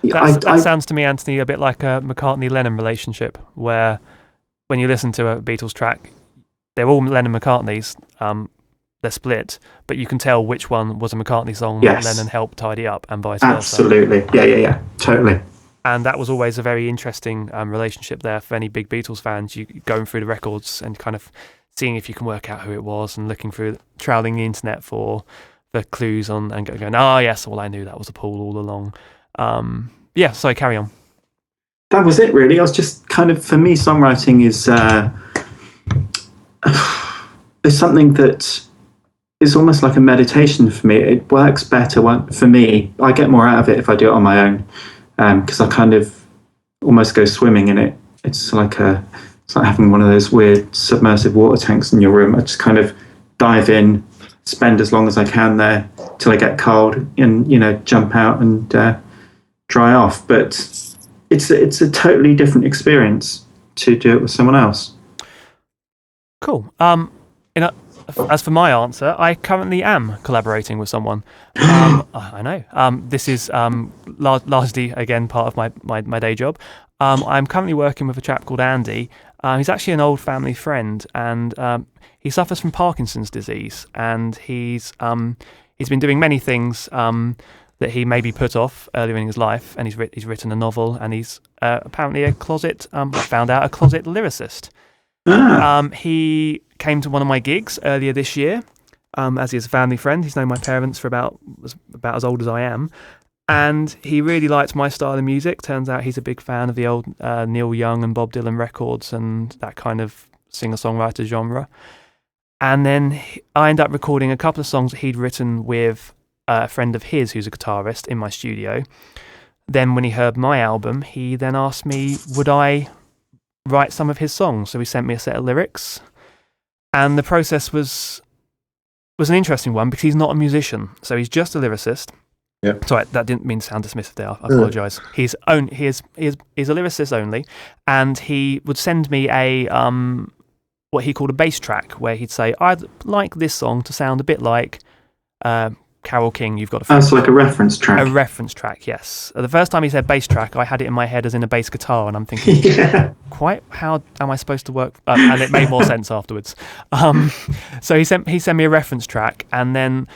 that sounds to me, Anthony, a bit like a McCartney-Lennon relationship, where when you listen to a Beatles track, they're all Lennon-McCartneys, they're split, but you can tell which one was a McCartney song that Lennon helped tidy up, and vice versa. Absolutely. Yeah, totally. And that was always a very interesting relationship there for any big Beatles fans. You going through the records and kind of seeing if you can work out who it was, and looking through, trawling the internet for the clues on, and going, yes, well, I knew that was a Paul all along. So carry on. That was it, really. I was just kind of, for me, songwriting is something that is almost like a meditation for me. It works better for me. I get more out of it if I do it on my own, because I kind of almost go swimming in it. It's like having one of those weird submersive water tanks in your room. I just kind of dive in, spend as long as I can there till I get cold, and jump out and dry off. But it's a totally different experience to do it with someone else. Cool. As for my answer, I currently am collaborating with someone. I know. This is largely, again, part of my day job. I'm currently working with a chap called Andy. He's actually an old family friend, and he suffers from Parkinson's disease. And he's been doing many things that he maybe put off earlier in his life. And he's written a novel, and he's apparently a closet lyricist. He came to one of my gigs earlier this year, as he's a family friend. He's known my parents for about as old as I am, and he really liked my style of music. Turns out he's a big fan of the old Neil Young and Bob Dylan records and that kind of singer-songwriter genre. And then I ended up recording a couple of songs that he'd written with a friend of his who's a guitarist in my studio. Then when he heard my album, he then asked me, would I write some of his songs? So he sent me a set of lyrics, and the process was an interesting one because he's not a musician, so he's just a lyricist. Yeah. Sorry, that didn't mean to sound dismissive there. I apologise. He is a lyricist only, and he would send me a what he called a bass track, where he'd say, I'd like this song to sound a bit like Carole King, You've Got a Friend. That's like a reference track. A reference track, yes. The first time he said bass track, I had it in my head as in a bass guitar, and I'm thinking, quite how am I supposed to work? And it made more sense afterwards. So he sent me a reference track, and then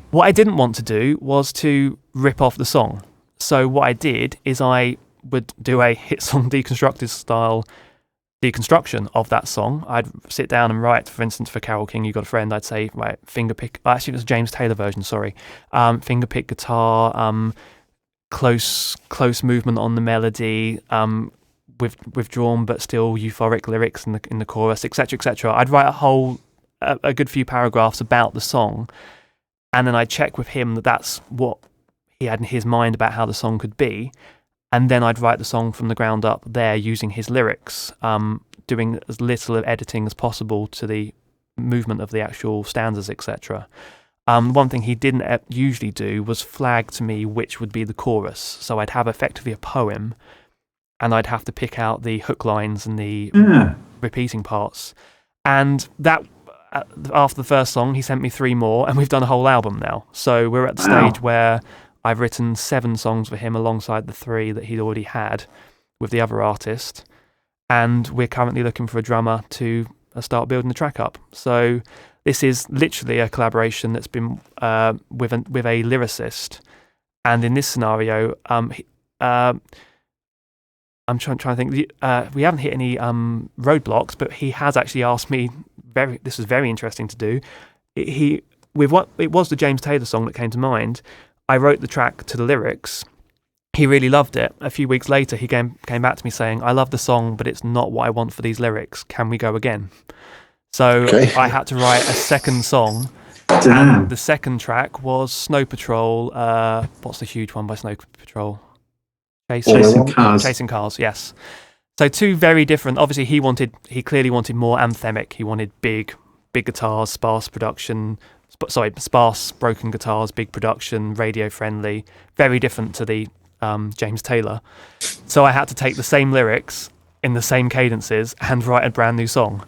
what I didn't want to do was to rip off the song. So what I did is I would do a hit song deconstructed style deconstruction of that song. I'd sit down and write, for instance, for Carole King, You Got a Friend, I'd say, right, fingerpick, actually it was a James Taylor version, sorry, fingerpick guitar, close movement on the melody, withdrawn but still euphoric lyrics in the chorus, etc., etc. I'd write a good few paragraphs about the song, and then I'd check with him that that's what he had in his mind about how the song could be. And then I'd write the song from the ground up there using his lyrics, doing as little of editing as possible to the movement of the actual stanzas, etc. One thing he didn't usually do was flag to me which would be the chorus. So I'd have effectively a poem, and I'd have to pick out the hook lines and the repeating parts. And that, after the first song, he sent me 3 more, and we've done a whole album now. So we're at the stage where I've written 7 songs for him alongside the 3 that he'd already had with the other artist, and we're currently looking for a drummer to start building the track up. So this is literally a collaboration that's been with a lyricist, and in this scenario, I'm trying to think. We haven't hit any roadblocks, but he has actually asked me. This was very interesting to do. It was the James Taylor song that came to mind. I wrote the track to the lyrics. He really loved it. A few weeks later, he came back to me saying, I love the song, but it's not what I want for these lyrics. Can we go again? So I had to write a second song. And the second track was Snow Patrol. What's the huge one by Snow Patrol? Chasing Cars. Chasing Cars, yes. So 2 very different. Obviously, he clearly wanted more anthemic. He wanted big guitars, sparse broken guitars, big production, radio friendly, very different to the James Taylor. So I had to take the same lyrics in the same cadences and write a brand new song.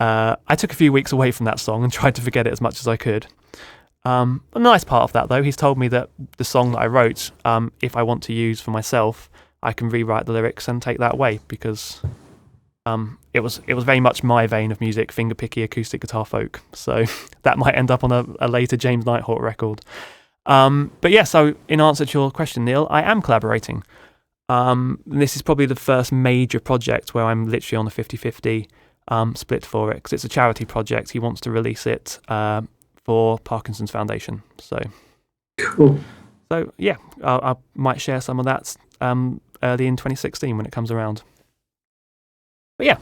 I took a few weeks away from that song and tried to forget it as much as I could. A nice part of that, though, he's told me that the song that I wrote, if I want to use for myself, I can rewrite the lyrics and take that away, because it was very much my vein of music, fingerpicky acoustic guitar folk. So that might end up on a later James Nighthawk record. But yeah, so in answer to your question, Neil, I am collaborating. This is probably the first major project where I'm literally on a 50-50 split for it, because it's a charity project. He wants to release it for Parkinson's Foundation. So cool. So yeah, I might share some of that early in 2016 when it comes around. But yeah.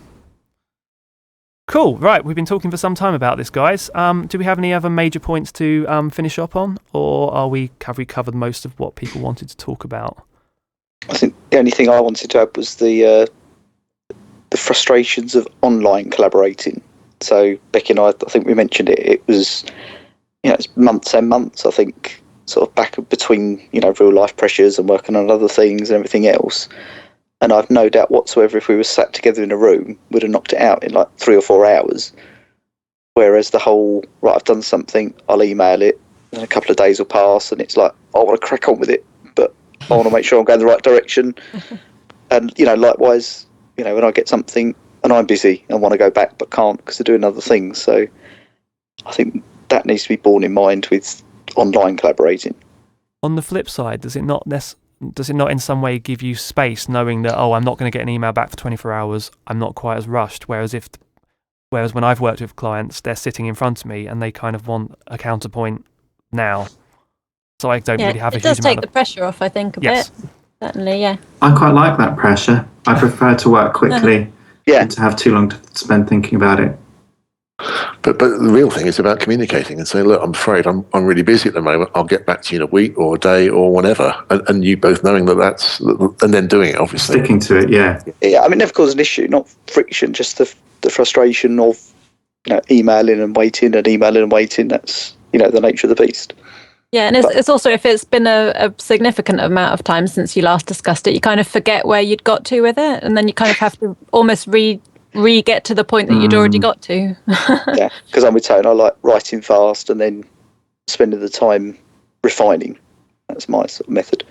Cool. Right, we've been talking for some time about this, guys. Do we have any other major points to finish up on, or have we covered most of what people wanted to talk about? I think the only thing I wanted to add was the frustrations of online collaborating. So Becky and I think we mentioned it. It was, it's months and months. I think sort of back between, real life pressures and working on other things and everything else. And I've no doubt whatsoever if we were sat together in a room, we'd have knocked it out in like 3 or 4 hours. Whereas the whole, right, I've done something, I'll email it, and a couple of days will pass, and it's like, I want to crack on with it, but I want to make sure I'm going the right direction. And, likewise, when I get something and I'm busy and want to go back but can't because they're doing other things. So I think that needs to be borne in mind with online collaborating. On the flip side, does it not in some way give you space, knowing that, I'm not going to get an email back for 24 hours, I'm not quite as rushed, whereas when I've worked with clients, they're sitting in front of me and they kind of want a counterpoint now. So I don't really have a huge amount. It does take the pressure off, I think, a bit. Certainly, yeah. I quite like that pressure. I prefer to work quickly than to have too long to spend thinking about it. But the real thing is about communicating and saying, look, I'm afraid I'm really busy at the moment. I'll get back to you in a week or a day or whatever. And you both knowing that's, and then doing it, obviously. Sticking to it, yeah. Yeah, I mean, it never caused an issue, not friction, just the frustration of, emailing and waiting. That's, the nature of the beast. Yeah, and it's also, if it's been a significant amount of time since you last discussed it, you kind of forget where you'd got to with it, and then you kind of have to almost re-get to the point that you'd already got to. Yeah, because I'm with Tone, I like writing fast and then spending the time refining. That's my sort of method.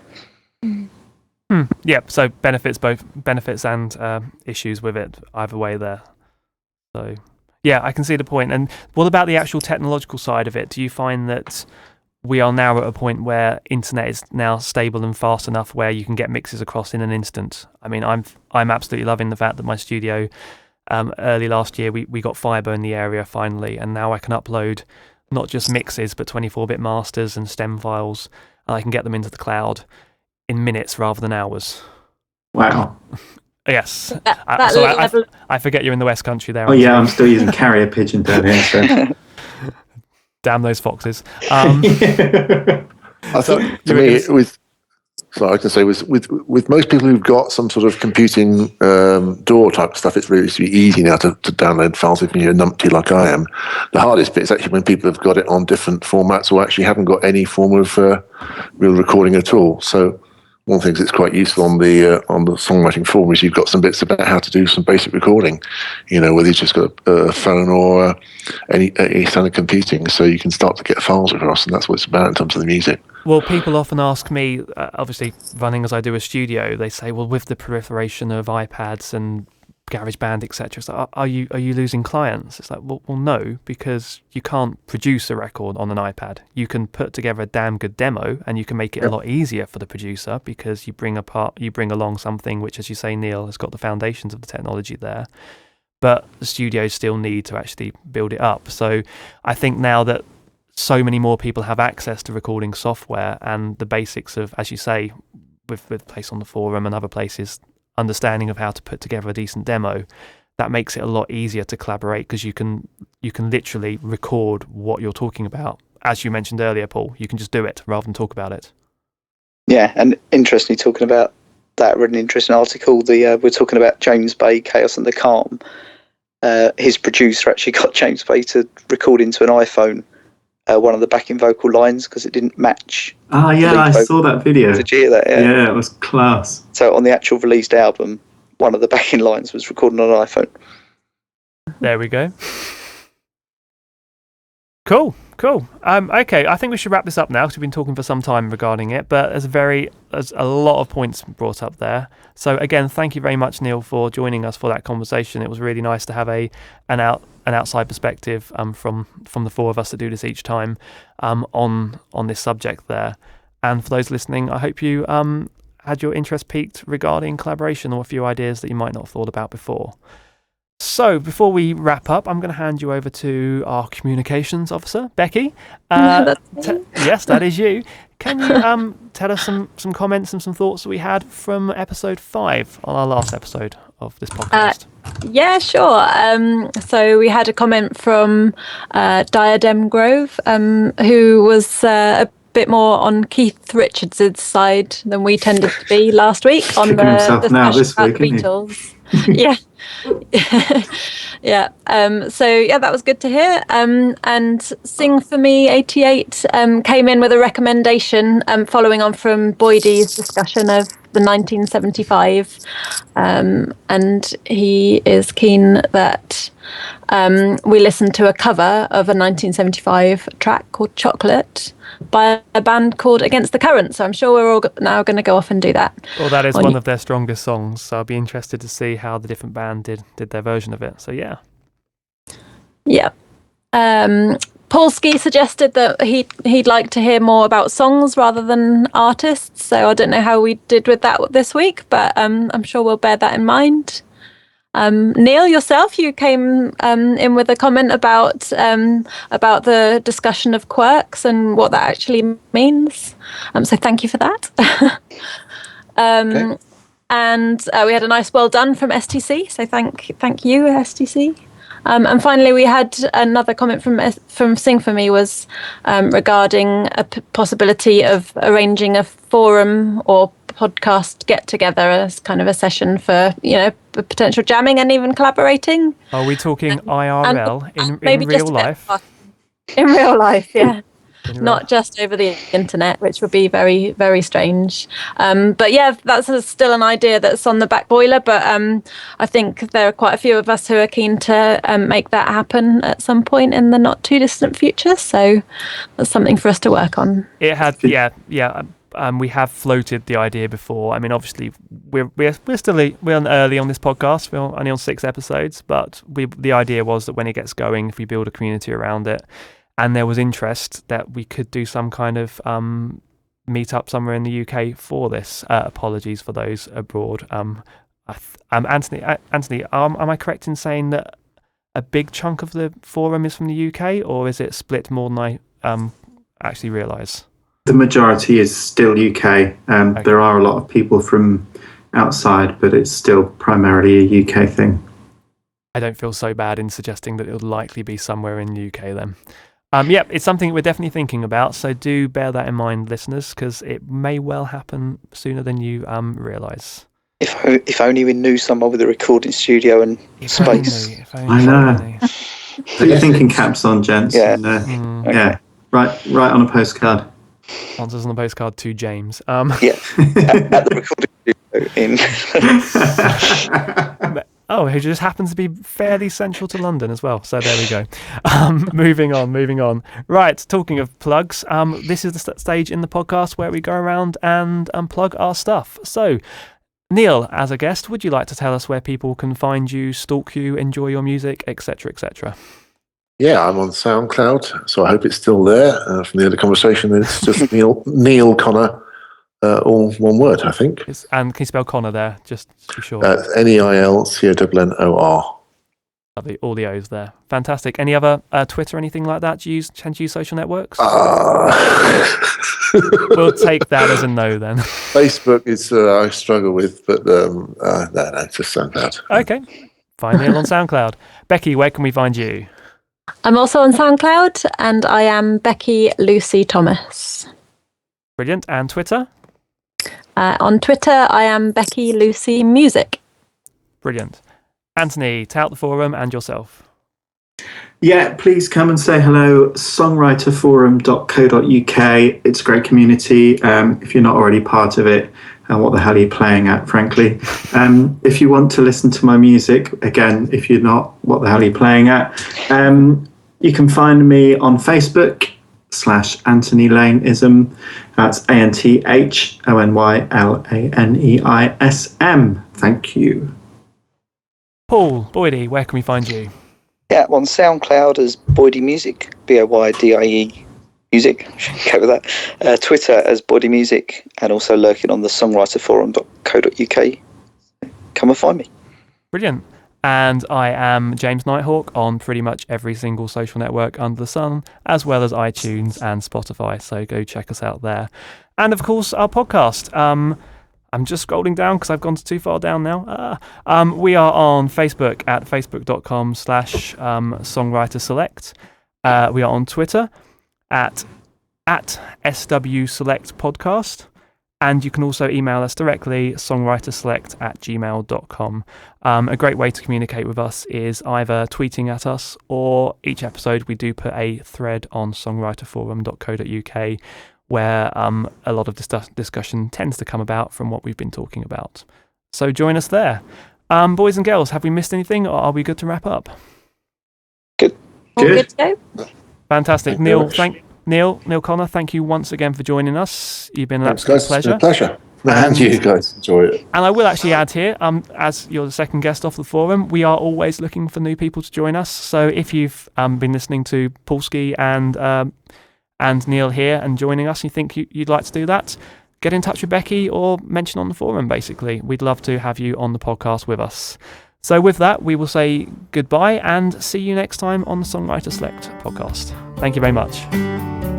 Yeah, so benefits and issues with it either way there. So, yeah, I can see the point. And what about the actual technological side of it? Do you find that we are now at a point where internet is now stable and fast enough where you can get mixes across in an instant? I mean, I'm absolutely loving the fact that my studio, early last year, we got fibre in the area finally, and now I can upload not just mixes but 24-bit masters and stem files, and I can get them into the cloud in minutes rather than hours. Wow. Yes. I forget you're in the West Country there. Oh yeah, I'm still using carrier pigeon down here. So. Damn those foxes. I thought, to me, I can say with most people who've got some sort of computing DAW type stuff, it's really easy now to download files if you're a numpty like I am. The hardest bit is actually when people have got it on different formats or actually haven't got any form of real recording at all. So one of the things that's quite useful on the songwriting forum is you've got some bits about how to do some basic recording, whether you've just got a phone or any standard computing, so you can start to get files across, and that's what it's about in terms of the music. Well, people often ask me, obviously running as I do a studio, they say, well, with the proliferation of iPads and GarageBand, etc., so are you losing clients? It's like, well, no, because you can't produce a record on an iPad. You can put together a damn good demo, and you can make it a lot easier for the producer because you bring along something which, as you say, Neil, has got the foundations of the technology there. But the studios still need to actually build it up. So I think now that so many more people have access to recording software and the basics of, as you say, with Place on the Forum and other places, understanding of how to put together a decent demo, that makes it a lot easier to collaborate because you can literally record what you're talking about. As you mentioned earlier, Paul, you can just do it rather than talk about it. Yeah, and interestingly, talking about that, I read an interesting article. We're talking about James Bay, Chaos and the Calm. His producer actually got James Bay to record into an iPhone one of the backing vocal lines because it didn't match. Oh yeah, I saw that video. Did you hear that? Yeah, it was class. So on the actual released album, one of the backing lines was recorded on an iPhone. There we go. Cool. Okay, I think we should wrap this up now because we've been talking for some time regarding it, but there's a lot of points brought up there. So again, thank you very much, Neil, for joining us for that conversation. It was really nice to have an outside perspective from the four of us that do this each time on this subject there. And for those listening, I hope you had your interest piqued regarding collaboration or a few ideas that you might not have thought about before. So, before we wrap up, I'm going to hand you over to our communications officer, Becky. Yes, that is you. Can you tell us some comments and some thoughts that we had from episode 5 on our last episode of this podcast? Yeah, sure. So we had a comment from Diadem Grove, who was a bit more on Keith Richards' side than we tended to be last week on the discussion about the Beatles. Yeah. Yeah. So yeah, that was good to hear. And Sing For Me 88 came in with a recommendation following on from Boydie's discussion of the 1975. And he is keen that we listen to a cover of a 1975 track called Chocolate by a band called Against the Current. So I'm sure we're all now going to go off and do that. Well, that is one of their strongest songs, so I'll be interested to see how the different band did their version of it. So yeah. Yeah. Polsky suggested that he'd like to hear more about songs rather than artists. So I don't know how we did with that this week, but I'm sure we'll bear that in mind. Neil, yourself, you came in with a comment about the discussion of quirks and what that actually means. So thank you for that. Okay. And we had a nice well done from STC. So thank you, STC. And finally, we had another comment from Sing For Me was regarding a possibility of arranging a forum or podcast get together as kind of a session for potential jamming and even collaborating. Are we talking IRL in maybe real just life? In real life, yeah. Not just over the internet, which would be very, very strange. But yeah, that's still an idea that's on the back boiler. But I think there are quite a few of us who are keen to make that happen at some point in the not too distant future. So that's something for us to work on. It had, yeah. We have floated the idea before. I mean, obviously, we're early on this podcast. We're only on 6 episodes, but the idea was that when it gets going, if we build a community around it, and there was interest, that we could do some kind of meet up somewhere in the UK for this. Apologies for those abroad. Anthony, am I correct in saying that a big chunk of the forum is from the UK, or is it split more than I actually realise? The majority is still UK. Okay. There are a lot of people from outside, but it's still primarily a UK thing. I don't feel so bad in suggesting that it would likely be somewhere in the UK then. It's something we're definitely thinking about, so do bear that in mind, listeners, because it may well happen sooner than you realise. If only we knew someone with a recording studio and space. I know. Put your thinking caps on, gents. Yeah. And, yeah. Right on a postcard. Answers on the postcard to James. Yeah. At the recording studio in. Oh, it just happens to be fairly central to London as well. So there we go. Moving on. Right, talking of plugs, this is the stage in the podcast where we go around and plug our stuff. So, Neil, as a guest, would you like to tell us where people can find you, stalk you, enjoy your music, etc., etc.? Yeah, I'm on SoundCloud, so I hope it's still there. From the other conversation, it's just Neil Connor, all one word, I think. And can you spell Connor there, just to be sure? NeilConnor. Lovely, all the O's there. Fantastic. Any other Twitter, anything like that? Tend to use social networks? We'll take that as a no then. Facebook is I struggle with, but no, just SoundCloud. Okay, find Neil on SoundCloud. Becky, where can we find you? I'm also on SoundCloud, and I am Becky Lucy Thomas. Brilliant. And Twitter? On Twitter, I am Becky Lucy Music. Brilliant. Anthony, tout the forum and yourself. Yeah, please come and say hello. Songwriterforum.co.uk. It's a great community. If you're not already part of it, what the hell are you playing at, frankly? If you want to listen to my music, again, if you're not, what the hell are you playing at? You can find me on Facebook /Anthony Laneism. That's ANTHONYLANEISM. Thank you. Paul Boydie, where can we find you? Yeah, I'm on SoundCloud as Boydie Music, BOYDIE Music. Go with that. Twitter as Boydie Music, and also lurking on the songwriterforum.co.uk. Come and find me. Brilliant. And I am James Nighthawk on pretty much every single social network under the sun, as well as iTunes and Spotify. So go check us out there. And of course, our podcast. I'm just scrolling down because I've gone too far down now. We are on Facebook at facebook.com/Songwriter Select. We are on Twitter at SW Select Podcast. And you can also email us directly, songwriterselect@gmail.com. A great way to communicate with us is either tweeting at us, or each episode we do put a thread on songwriterforum.co.uk where a lot of discussion tends to come about from what we've been talking about. So join us there. Boys and girls, have we missed anything, or are we good to wrap up? Good. All good to go? Fantastic. Thank you Neil Connor, thank you once again for joining us. You've been an Thanks, absolute guys. pleasure. It's been a pleasure. And you guys enjoy it. And I will actually add here, as you're the second guest off the forum, we are always looking for new people to join us. So if you've been listening to Paulski and Neil here and joining us, and you think you'd like to do that, get in touch with Becky or mention on the forum, basically. We'd love to have you on the podcast with us. So with that, we will say goodbye and see you next time on the Songwriter Select podcast. Thank you very much.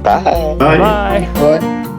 Bye. Bye. Bye. Bye.